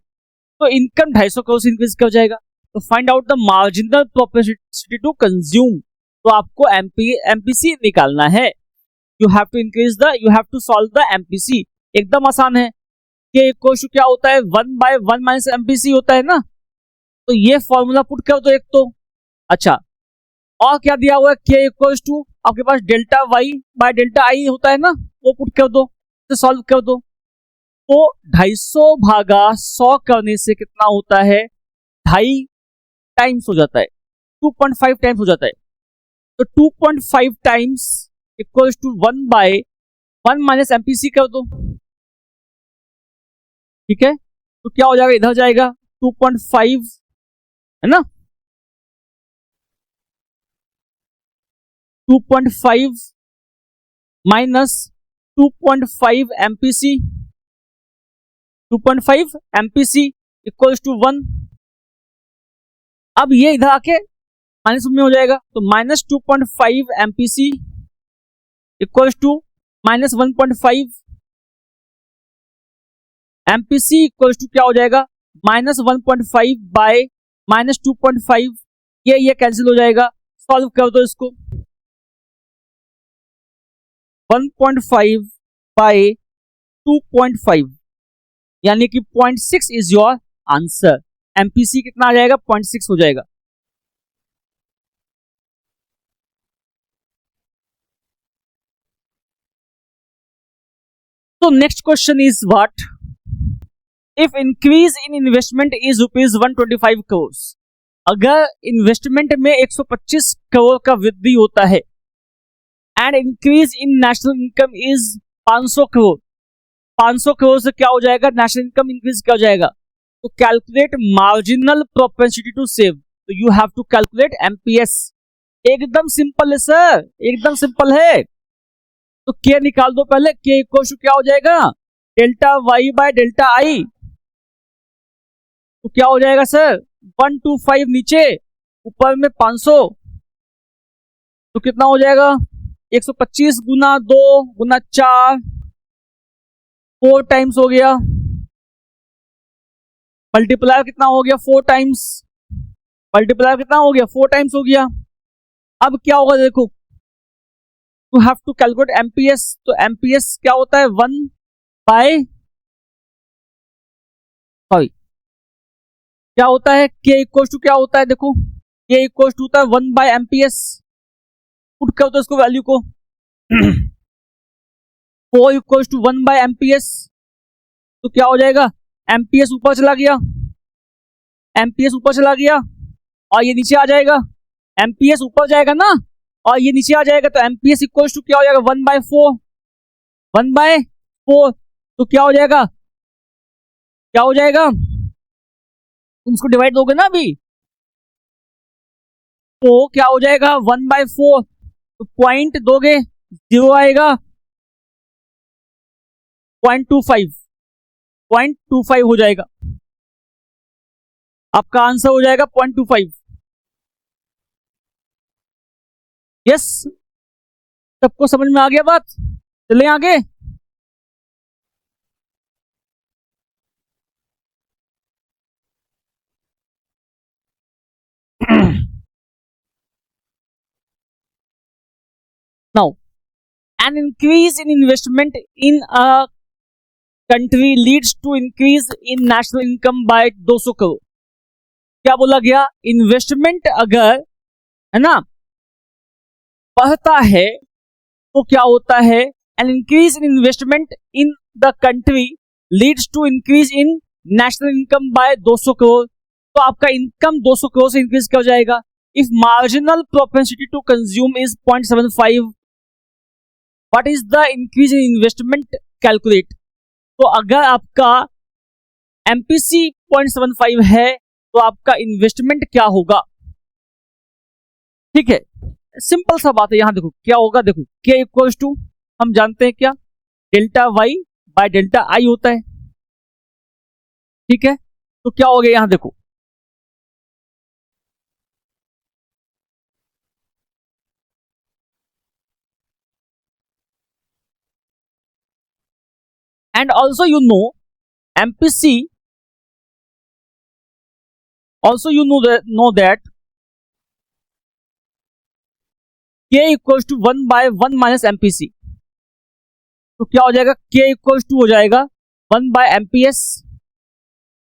तो इनकम 250 करोड़ से इंक्रीज कर जाएगा। तो find out the marginal propensity to consume, तो आपको एमपीसी निकालना है। You have to solve the MPC, एकदम आसान है। के इक्वल टू क्या होता है, 1/1 माइनस एमपीसी होता है ना, तो ये फॉर्मूला पुट कर दो एक तो। अच्छा, और क्या दिया हुआ है, के इक्वल टू आपके पास delta Y by delta I होता है ना, वो पुट कर दो, तो सॉल्व कर दो। तो 250 भागा 100 करने से कितना होता है, 2.5 टाइम्स हो जाता है, 2.5 टाइम्स हो जाता है। तो 2.5 times equal to 1/1 minus MPC कर दो, ठीक है। तो क्या हो जाएगा, इधर जाएगा 2.5, है ना, 2.5 minus 2.5 MPC, 2.5 MPC equal to 1। अब ये इधर आके माइनस में हो जाएगा, तो minus 2.5 MPC equal to minus 1.5 MPC equal to क्या हो जाएगा, माइनस 1.5 बाय माइनस 2.5, ये कैंसिल हो जाएगा। सॉल्व कर दो इसको, 1.5 बाय 2.5 यानी कि 0.6 इज योर आंसर। एमपीसी कितना आ जाएगा, 0.6 हो जाएगा। तो next question is what, if increase in investment is rupees 125 crore, अगर इन्वेस्टमेंट में 125 करोड़ का वृद्धि होता है, and increase in national income is 500 crore, 500 crore से क्या हो जाएगा, नेशनल इनकम इंक्रीज क्या हो जाएगा। तो calculate marginal propensity to save, तो you have to calculate MPS. एकदम सिंपल है सर, एकदम सिंपल है। तो के निकाल दो पहले, के इक्वल टू क्या हो जाएगा, delta Y by delta I. तो क्या हो जाएगा सर, 125 नीचे, ऊपर में 500, तो कितना हो जाएगा, 125 गुना 2 गुना 4, 4 टाइम्स हो गया, मल्टीप्लायर कितना हो गया, 4 टाइम्स, मल्टीप्लायर कितना हो गया, 4 टाइम्स हो गया। अब क्या होगा देखो, you have to calculate MPS, तो एमपीएस क्या होता है, 1 बाय, सॉरी क्या होता है, के इक्वल टू क्या होता है, देखो के इक्वल टू होता है 1 बाय एमपीएस। पुट कर दो इसको वैल्यू को, 4 इक्वल टू 1 बाय एमपीएस, तो क्या हो जाएगा, एमपीएस ऊपर चला गया, एमपीएस ऊपर चला गया, और ये नीचे आ जाएगा, एमपीएस ऊपर जाएगा ना, और ये नीचे आ जाएगा, तो एमपीएस इक्वल टू क्या हो जाएगा, 1/4, 1/4, तो क्या हो जाएगा, क्या हो जाएगा, तुम उसको डिवाइड दोगे ना अभी, तो क्या हो जाएगा 1/4, तो पॉइंट दोगे 0 आएगा, 0.25 हो जाएगा, आपका आंसर हो जाएगा 0.25। यस, सबको समझ में आ गया बात। चले आगे। Now an increase in investment in a country leads to increase in national income by 200 crore. क्या बोला गया? इन्वेस्टमेंट अगर है ना बढ़ता है तो क्या होता है? An increase in investment in the country leads to increase in national income by 200 crore. तो आपका इनकम 200 करोड़ से इंक्रीज क्या हो जाएगा? If marginal propensity to consume is 0.75, what is the increase in investment calculate. तो अगर आपका एमपीसी 0.75 है तो आपका इन्वेस्टमेंट क्या होगा? ठीक है, सिंपल सा बात है। यहां देखो क्या होगा, देखो के इक्वल्स टू हम जानते हैं क्या, delta Y by delta I होता है। ठीक है, तो क्या हो गया यहां देखो, and also you know MPC, also you know that K equals to 1 by 1 minus MPC। तो क्या हो जाएगा? K equals to हो जाएगा 1 by MPS।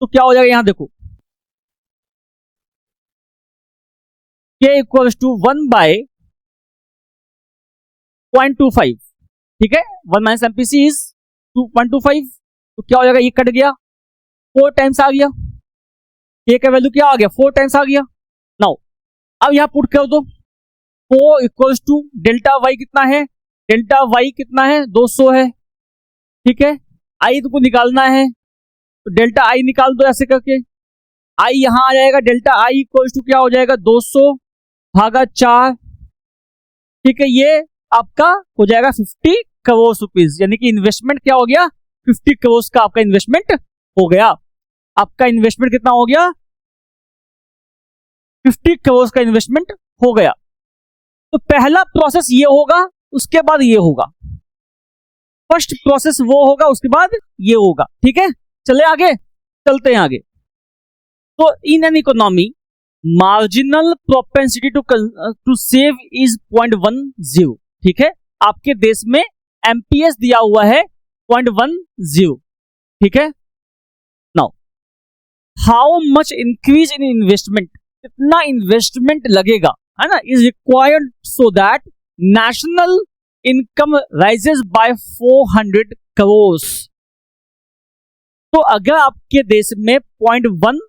तो क्या हो जाएगा यहां देखो, K equals to 1 by 0.25। ठीक है, 1 minus MPC is 2.25। तो क्या हो जाएगा? ये कट गया, 4 टाइम्स आ गया, K का वैल्यू क्या आ गया? 4 टाइम्स आ गया। नाउ अब यहां पुट कर दो, 4 इक्वल्स टू डेल्टा वाई कितना है? डेल्टा वाई कितना है? 200 है। ठीक है, आई तुमको निकालना है तो डेल्टा आई निकाल दो ऐसे करके, आई यहां आ जाएगा, डेल्टा आई इक्वल्स टू क्या हो जाएगा? 200 भागा 4। ठीक है, ये आपका हो जाएगा 50 करोड़ रुपीज, यानी कि इन्वेस्टमेंट क्या हो गया? 50 करोड़ का आपका इन्वेस्टमेंट हो गया। आपका इन्वेस्टमेंट कितना हो गया? 50 करोड़ का इन्वेस्टमेंट हो गया। तो पहला प्रोसेस ये होगा, उसके बाद ये होगा। फर्स्ट प्रोसेस वो होगा, उसके बाद ये होगा। ठीक है, चले आगे, चलते हैं आगे। तो in an economy marginal propensity to save is 0.10। ठीक है, आपके देश में एमपीएस दिया हुआ है 0.10। ठीक है, now how much increase in investment, कितना इन्वेस्टमेंट लगेगा, है ना, is required so that national income rises bye 400 crore. तो अगर आपके देश में 0.1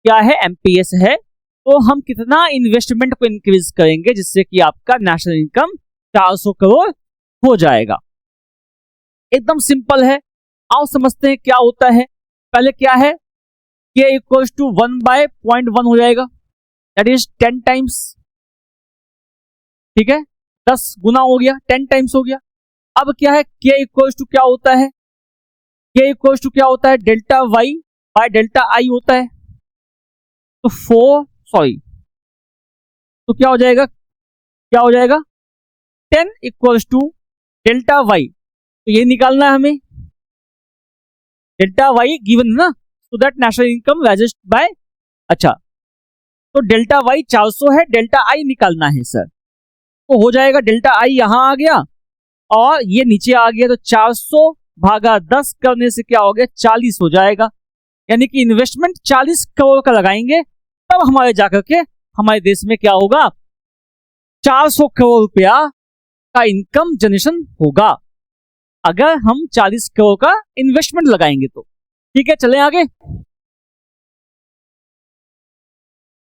क्या है? एमपीएस है, तो हम कितना इन्वेस्टमेंट को इंक्रीज करेंगे जिससे कि आपका नेशनल इनकम 400 करोड़ हो जाएगा। एकदम सिंपल है, आओ समझते हैं क्या होता है। पहले क्या है? K इक्वल्स टू 1 बाय 0.1 हो जाएगा, दैट इज 10 टाइम्स। ठीक है, 10 गुना हो गया, 10 टाइम्स हो गया। अब क्या है? K इक्वल्स टू क्या होता है? K इक्वल्स टू क्या होता है? Delta Y by delta I होता है। तो 4 तो क्या हो जाएगा? क्या हो जाएगा? 10 इक्वल्स टू डेल्टा वाई, तो ये निकालना है हमें, डेल्टा वाई गिवन ना, so that national income rises bye. अच्छा, तो डेल्टा वाई 400 है, डेल्टा आई निकालना है सर, तो हो जाएगा डेल्टा आई यहां आ गया और ये नीचे आ गया, तो 400 भागा 10 करने से क्या हो गया? 40 हो जाएगा। यानी कि इन्वेस्टमेंट 40 करोड़ का लगाएंगे तब हमारे जाकर के हमारे देश में क्या होगा? 400 करोड़ रुपया का इनकम जनरेशन होगा, अगर हम 40 करोड़ का इन्वेस्टमेंट लगाएंगे तो। ठीक है, चलें आगे।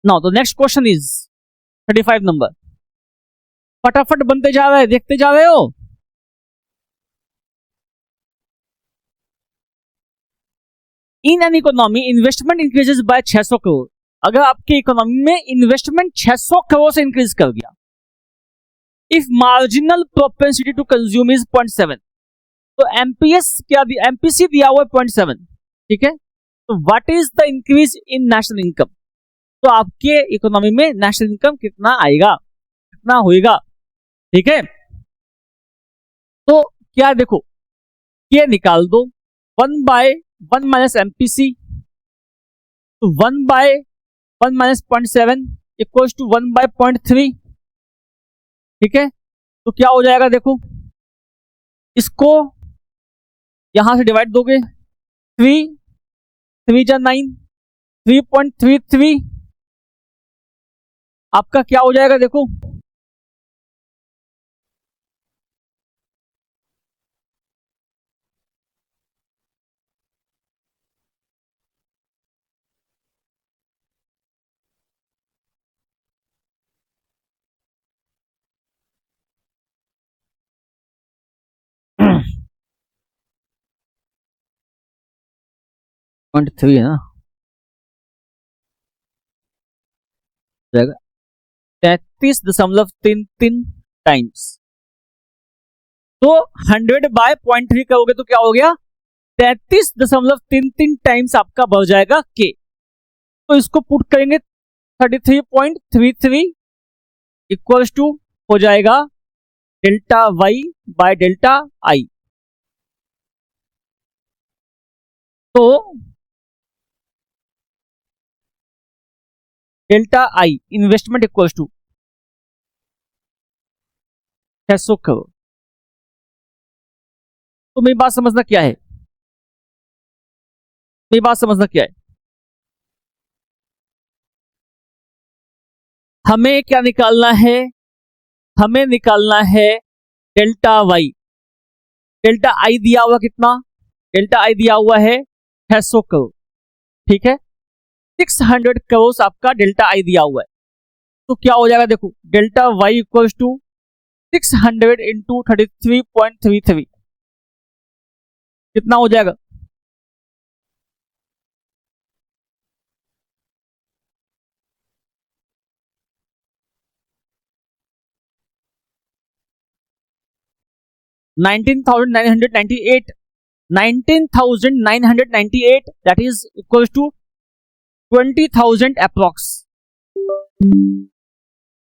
Now the next question is 35 number. फटाफट बनते जा रहे हैं, देखते जा रहे हो। इन an economy investment increases by 600 crore. अगर आपकी इकोनॉमी में इन्वेस्टमेंट 600 करोड़ से इंक्रीज कर गया, if marginal propensity to consume is 0.7, तो एमपीएस क्या दिया? एमपीसी दिया हुआ है 0.7। ठीक है, तो what is the increase in national income? तो आपके इकोनॉमी में नेशनल इनकम कितना आएगा, कितना होएगा? ठीक है, तो क्या है देखो, के निकाल दो, 1/1 माइनस एमपीसी, तो 1/1 माइनस 0.7 इक्वल्स टू 1/0.3। ठीक है, तो क्या हो जाएगा देखो, इसको यहां से डिवाइड दोगे, 3 3 जा 9, 3.33 आपका क्या हो जाएगा देखो, पॉइंट थ्री है ना, जाएगा 33.33 टाइम्स। तो 100/0.3 करोगे तो क्या हो गया, 33.33 टाइम्स आपका बढ़ जाएगा के। तो इसको पुट करेंगे 33.33 इक्वल्स टू हो जाएगा delta Y by delta I. तो delta I investment equals to 600 crore. तो मेरी बात समझना क्या है, मेरी बात समझना क्या है, हमें क्या निकालना है, हमें निकालना है डेल्टा वाई। डेल्टा आई दिया हुआ कितना, डेल्टा आई दिया हुआ है 600 करोड़। ठीक है, 600 करोड़ आपका डेल्टा आई दिया हुआ है। तो क्या हो जाएगा देखो, delta Y equals to 600 into 33.33 कितना हो जाएगा, $19,998, 19,998 that is equals to 20,000 approx,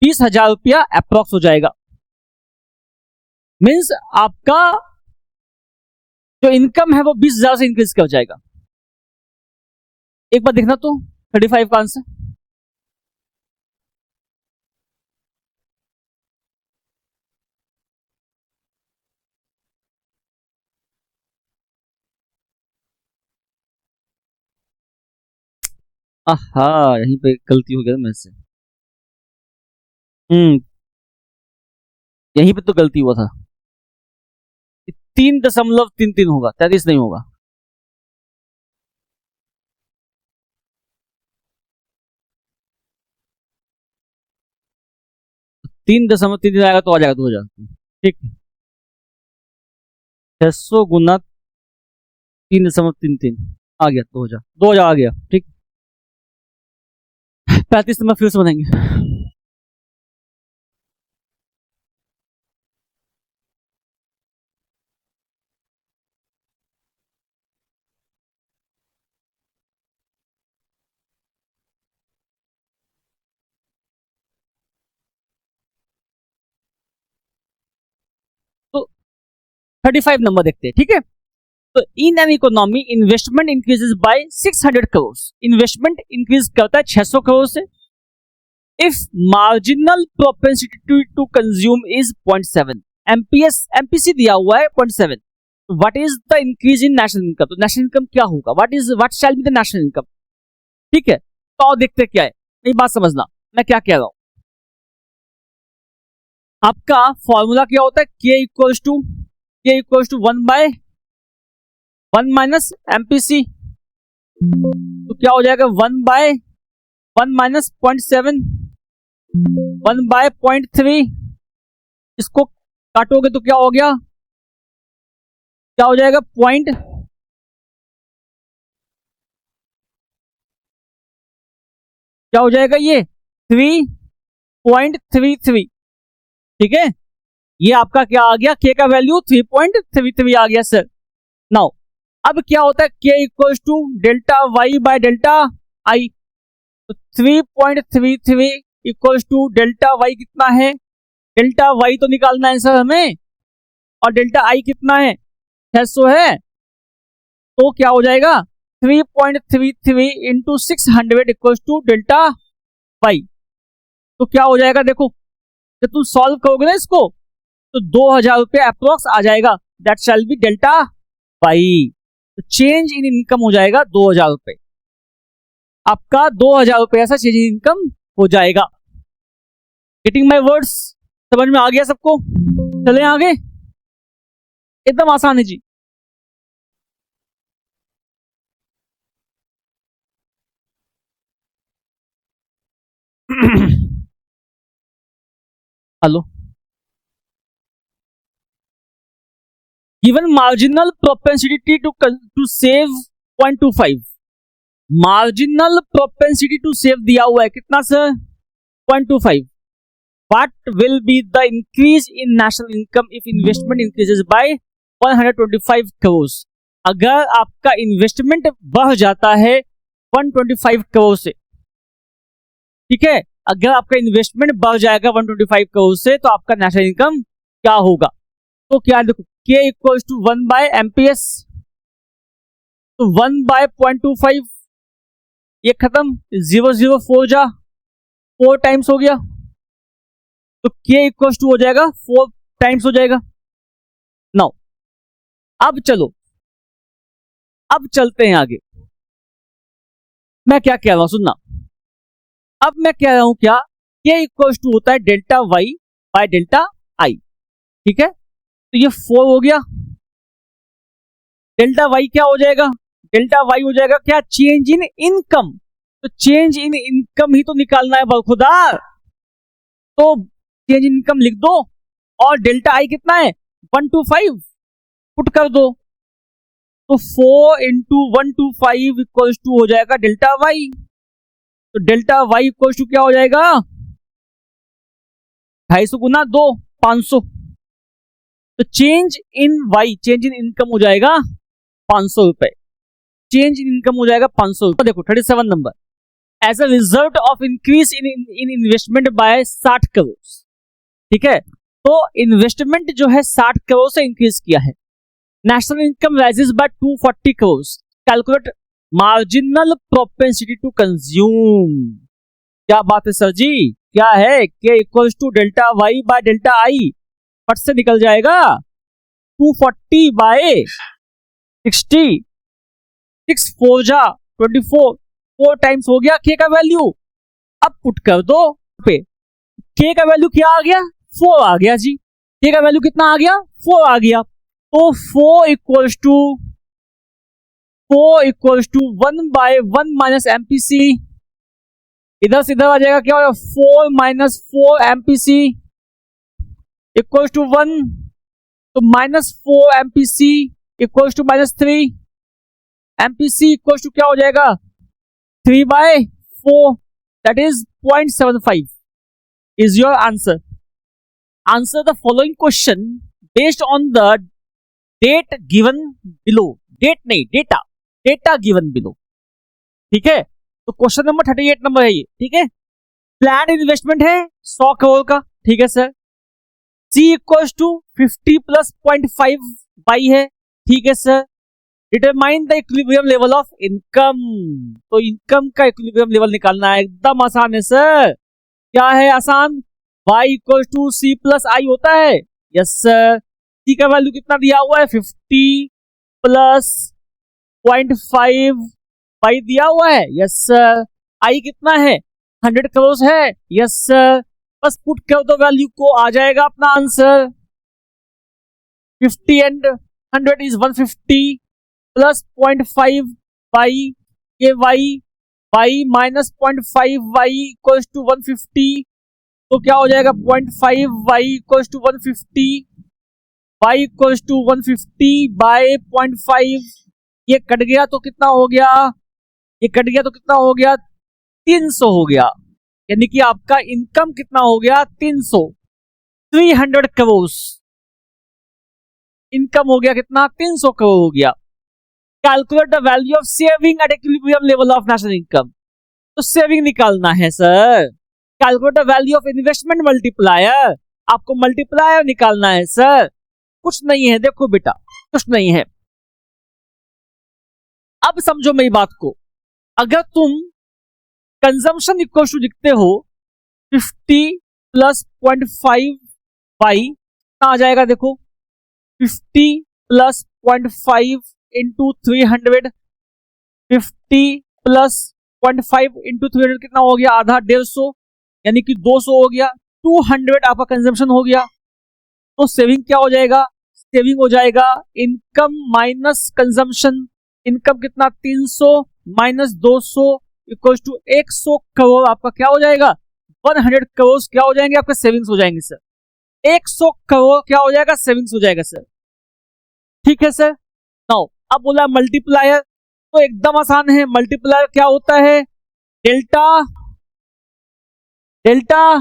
20,000 रुपया अप्रॉक्स हो जाएगा। मीन्स आपका जो इनकम है वो 20,000 से इंक्रीज कर जाएगा। एक बार देखना तो 35 का आंसर, आहा यहीं पे गलती हो गया मेरे से। यहीं पे तो गलती हुआ था, 3.33 होगा, 33 नहीं होगा। 3.33 आएगा तो आ जाएगा 2,000। ठीक, 600 गुना 3.33 आ गया 2,000, 2,000 आ गया। ठीक, 35 नंबर फिर से बनाएंगे। तो 35 नंबर देखते हैं। ठीक है, तो in an economy investment increases by 600 crore, investment increase करता है 600 करोड़ से। If marginal propensity to consume is 0.7, MPC दिया हुआ है 0.7, what is the increase in national income, तो नेशनल इनकम क्या होगा, what shall be the national income. ठीक है, तो और देखते क्या है, ये बात समझना मैं क्या कह रहा हूं। आपका फॉर्मूला क्या होता है, K equals to 1/1 minus MPC, तो क्या हो जाएगा 1/1 माइनस 0.7, 1/0.3, इसको काटोगे तो क्या हो गया, क्या हो जाएगा पॉइंट, क्या हो जाएगा ये 3.33। ठीक है, ये आपका क्या आ गया, के का वैल्यू 3.33 आ गया सर। नाउ अब क्या होता है, K equals to delta Y by delta I, तो 3.33 इक्वल्स टू डेल्टा वाई कितना है, डेल्टा वाई तो निकालना है सर हमें, और डेल्टा आई कितना है, 600 है, तो क्या हो जाएगा 3.33 into 600 equals to delta Y. तो क्या हो जाएगा, देखो जब तुम सॉल्व करोगे ना इसको तो 2000 रुपये अप्रोक्स आ जाएगा, that shall be delta Y. तो चेंज इन इनकम हो जाएगा 2000 रुपये, आपका 2000 रुपये ऐसा चेंज इन इनकम हो जाएगा। गेटिंग माई वर्ड्स, समझ में आ गया सबको? चले आगे, एकदम आसान है जी। Hello, given marginal propensity to save 0.25, marginal propensity to save दिया हुआ है कितना sir, 0.25। What will be the increase in national income if investment increases bye 125 crore. अगर आपका इन्वेस्टमेंट बढ़ जाता है 125 करोड़ से, ठीक है, अगर आपका इन्वेस्टमेंट बढ़ जाएगा 125 करोड़ से तो आपका नेशनल इनकम क्या होगा? तो क्या देखो, K equals to 1 by MPS, तो 1 बाय 0.25, ये खत्म, 004 जा 4 टाइम्स हो गया, तो K इक्वल्स टू हो जाएगा 4 टाइम्स हो जाएगा। नाउ अब चलो, अब चलते हैं आगे। मैं क्या कह रहा हूं सुनना, अब मैं कह रहा हूं क्या, K इक्वल्स टू होता है delta Y by delta I, ठीक है, तो ये 4 हो गया, डेल्टा वाई क्या हो जाएगा, डेल्टा वाई हो जाएगा क्या, चेंज इन इनकम। तो चेंज इन इनकम ही तो निकालना है बरखुदार, तो चेंज इन इनकम लिख दो, और डेल्टा आई कितना है 125 पुट कर दो, तो 4 इंटू 125 इक्वल्स टू हो जाएगा डेल्टा वाई। तो डेल्टा वाई इक्वल्स टू क्या हो जाएगा, 250 गुना 2 500, तो change in Y, change in income हो जाएगा 500 रुपए, चेंज इन इनकम हो जाएगा 500 रुपए। देखो 37 number, as a result of increase in investment by 60 crore, ठीक है, तो इन्वेस्टमेंट जो है 60 करोड़ से इंक्रीज किया है, national income rises by 240 crore, calculate marginal propensity to consume. क्या बात है सर जी, क्या है, K equals to delta Y by delta I, फट से निकल जाएगा, 240 बाय 60, 6 4 जा 24, 4 टाइम्स हो गया K का वैल्यू। अब पुट कर दो पे, K का वैल्यू क्या आ गया, 4 आ गया जी, K का वैल्यू कितना आ गया, 4 आ गया, तो 4 equals to 1 by 1 minus MPC, इधर से इधर आ जाएगा, क्या होगा 4 माइनस 4 MPC इक्वल्स टू 1, तो minus 4 MPC equals to minus 3 MPC equals to क्या हो जाएगा 3 by 4, that is 0.75 is your answer. Answer the following question based on the date given below, date नहीं डेटा, डेटा गिवन बिलो, ठीक है। तो क्वेश्चन नंबर 38 नंबर है ये, ठीक है। प्लान इन्वेस्टमेंट है 100 करोड़ का, ठीक है sir. C equals to 50 plus 0.5 by है, ठीक है sir. Determine the equilibrium level of income, तो इनकम का इक्विलिब्रियम लेवल निकालना है, एकदम आसान है सर। क्या है आसान, y equals to C plus I होता है, यस सर। C का वैल्यू कितना दिया हुआ है 50 प्लस 0.5 बाई दिया हुआ है, यस सर। आई कितना है 100 करोड़ है, यस सर। बस पुट कर दो वैल्यू को, आ जाएगा अपना answer. 50 and 100 is 150 plus 0.5 by ये y minus 0.5 y equals to 150, तो क्या हो जाएगा 0.5 y equals to 150, y equals to 150 by 0.5, ये कट गया तो कितना हो गया, ये कट गया तो कितना हो गया 300 हो गया, यानी कि आपका इनकम कितना हो गया 300 करोड़, इनकम हो गया कितना 300 करोड़ हो गया। Calculate the value of saving at equilibrium level of national income, तो सेविंग निकालना है sir. Calculate the value of investment multiplier, आपको मल्टीप्लायर निकालना है सर। कुछ नहीं है, देखो बेटा कुछ नहीं है। अब समझो मेरी बात को, अगर तुम कंजम्पशन इक्वल टू लिखते हो 50 प्लस 0.5 बाई आ जाएगा, देखो 50 प्लस 0.5 इंटू 300, 50 प्लस 0.5 इंटू 300 कितना हो गया, आधा 150, यानी कि 200 हो गया। 200 आपका कंजम्पशन हो गया, तो सेविंग क्या हो जाएगा, सेविंग हो जाएगा इनकम माइनस कंजम्पशन। इनकम कितना 300 माइनस 200 इक्वल टू 100 करोड़ आपका क्या हो जाएगा, 100 करोड़ क्या हो जाएंगे आपके सेविंग्स हो जाएंगे सर। 100 करोड़ क्या हो जाएगा, सेविंग्स हो जाएगा सर। ठीक है सर। नाउ अब बोला मल्टीप्लायर, तो एकदम आसान है। मल्टीप्लायर क्या होता है, डेल्टा, डेल्टा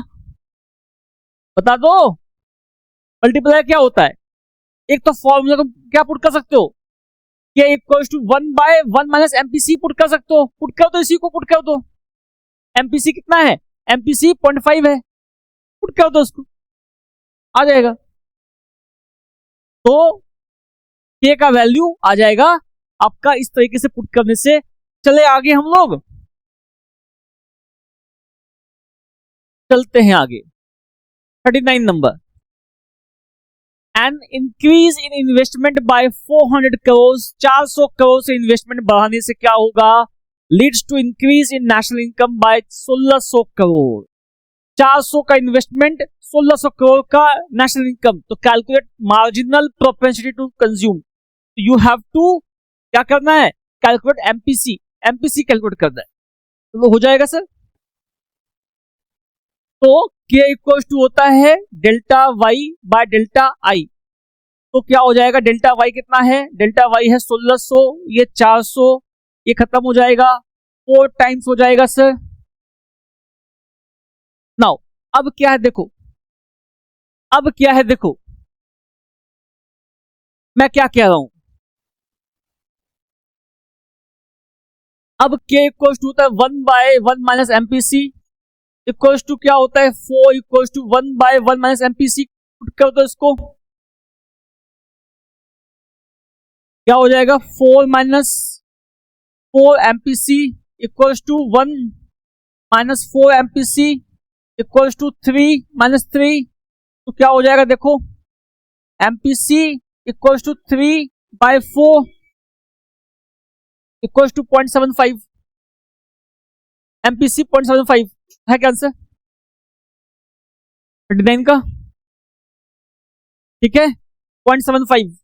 बता दो मल्टीप्लायर क्या होता है। एक तो फॉर्मूला तुम क्या पुट कर सकते हो, ये equals to 1/1 minus MPC put कर सकते हो। पुट कर दो, इसी को पुट कर दो। एमपीसी कितना है, एमपीसी 0.5 है, पुट कर दो उसको, आ जाएगा। तो के का वैल्यू आ जाएगा आपका इस तरीके से पुट करने से। चले आगे हम लोग चलते हैं आगे। 39 number, an increase in investment by 400 crore, 400 crore से इन्वेस्टमेंट बढ़ाने से क्या होगा, leads to increase in national income by 1600 crore. 400 का इन्वेस्टमेंट, 1600 करोड़ का नेशनल इनकम। तो calculate marginal propensity to consume. You have to क्या करना है, कैलकुलेट एमपीसी, एमपीसी कैलकुलेट करना है, तो वो हो जाएगा सर। तो K इक्वल टू होता है delta Y by delta I. तो क्या हो जाएगा, डेल्टा वाई कितना है, डेल्टा वाई है 1600, ये 400, ये खत्म हो जाएगा, 4 टाइम्स हो जाएगा सर। नाउ अब क्या है देखो, अब क्या है देखो, मैं क्या कह रहा हूं। अब K इक्वल टू होता है 1/1 माइनस एमपीसी इक्वल्स टू क्या होता है 4 इक्वल्स टू 1/1 माइनस एमपीसी। क्या होता है इसको, क्या हो जाएगा 4 minus 4 MPC equals to 1 minus 4 MPC equals to 3 minus 3। तो क्या हो जाएगा देखो, MPC equals to 3/4 equals to 0.75, MPC 0.75 है क्या आंसर 39 का। ठीक है 0.75।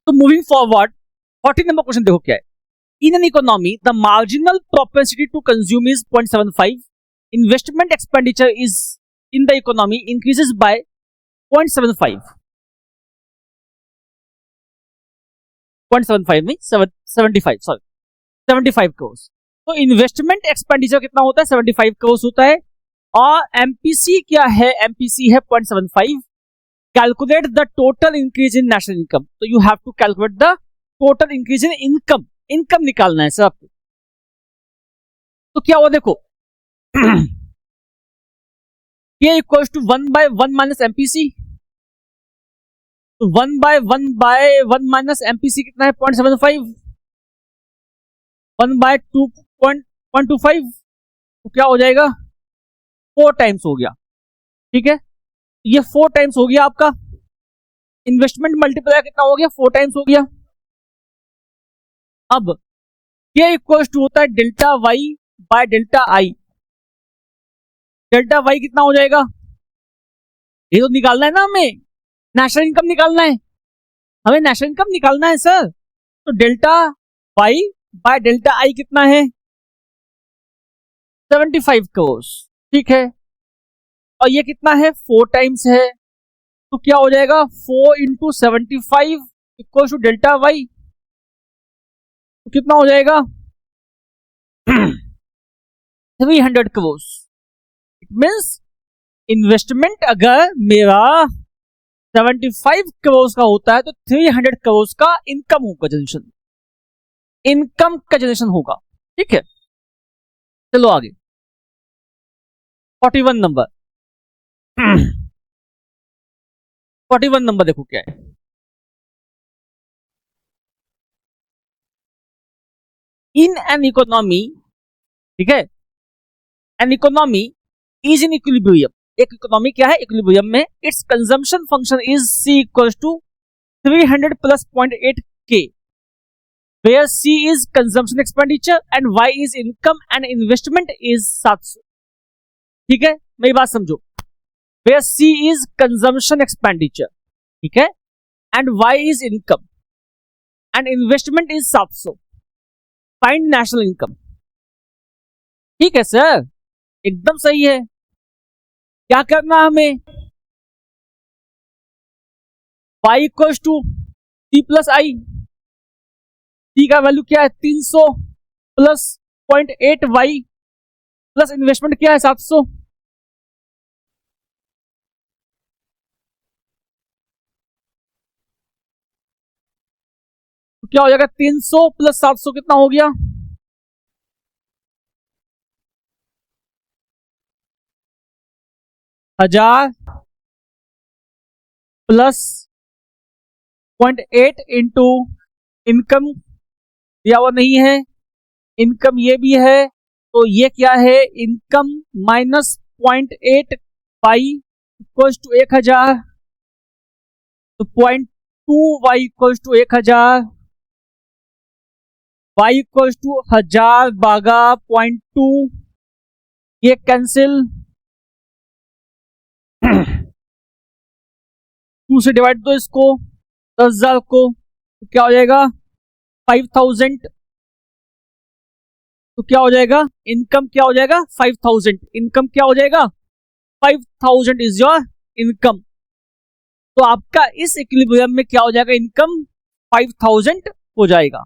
तो मूविंग फॉरवर्ड 40 नंबर क्वेश्चन देखो क्या है। In an economy the marginal propensity to consume is 0.75, investment expenditure is in the economy increases by 0.75, 0.75 नहीं 75, सॉरी 75 करोड़। तो इन्वेस्टमेंट एक्सपेंडिचर कितना होता है 75 करोड़ होता है, और एमपीसी क्या है, एमपीसी है 0.75। Calculate the total increase in national income. तो you have to calculate the total increase in income, income निकालना है सर आपको। तो क्या हुआ देखो ये इक्वल्स टू 1/1 माइनस एमपीसी। तो 1/1 माइनस एमपीसी कितना है 0.75, 1/2.125। तो क्या हो जाएगा 4 टाइम्स हो गया। ठीक है ये 4 टाइम्स हो गया आपका इन्वेस्टमेंट मल्टीप्लायर कितना हो गया 4 टाइम्स हो गया। अब ये इक्वल्स टू होता है delta Y by delta I. Delta Y कितना हो जाएगा, ये तो निकालना है ना हमें, नेशनल इनकम निकालना है, हमें नेशनल इनकम निकालना है सर। तो delta Y by delta I कितना है 75 करोड़। ठीक है और ये कितना है 4 टाइम्स है। तो क्या हो जाएगा 4 into 75 equal to delta Y. तो कितना हो जाएगा 300 करोड़। इट मीन्स इन्वेस्टमेंट अगर मेरा 75 करोड़ का होता है तो 300 करोड़ का इनकम होगा जनरेशन, इनकम का जनरेशन होगा। ठीक है चलो आगे 41 नंबर 41 नंबर देखो क्या है। इन एन इकोनॉमी, ठीक है, an economy is in equilibrium, एक इकोनॉमी क्या है, इक्विलिब्रियम में, its consumption function is C equals to 300 plus 0.8 K, where C is consumption expenditure and Y is income and investment is 700। ठीक है, मेरी बात समझो, where C is consumption expenditure, ठीक है, and Y is income and investment is 700, find national income। ठीक है सर, एकदम सही है। क्या करना है हमें, Y equals to C plus I, T का वैल्यू क्या है 300 प्लस 0.8 वाई प्लस इन्वेस्टमेंट क्या है 700, तो क्या हो जाएगा 300 प्लस 700 कितना हो गया, 1000 प्लस 0.8 इंटू इनकम दिया हुआ नहीं है, इनकम ये भी है, तो ये क्या है, income minus 0.8 Y equals to 1000, तो 0.2 Y equals to 1000, Y equals to 1000 भागा 0.2, ये कैंसिल, 2 से डिवाइड दो इसको 10,000 को, तो क्या हो जाएगा 5000, तो क्या हो जाएगा, इनकम क्या हो जाएगा 5000, इनकम क्या हो जाएगा 5000 इज योर इनकम। तो आपका इस इक्विलिब्रियम में क्या हो जाएगा, इनकम 5000 हो जाएगा।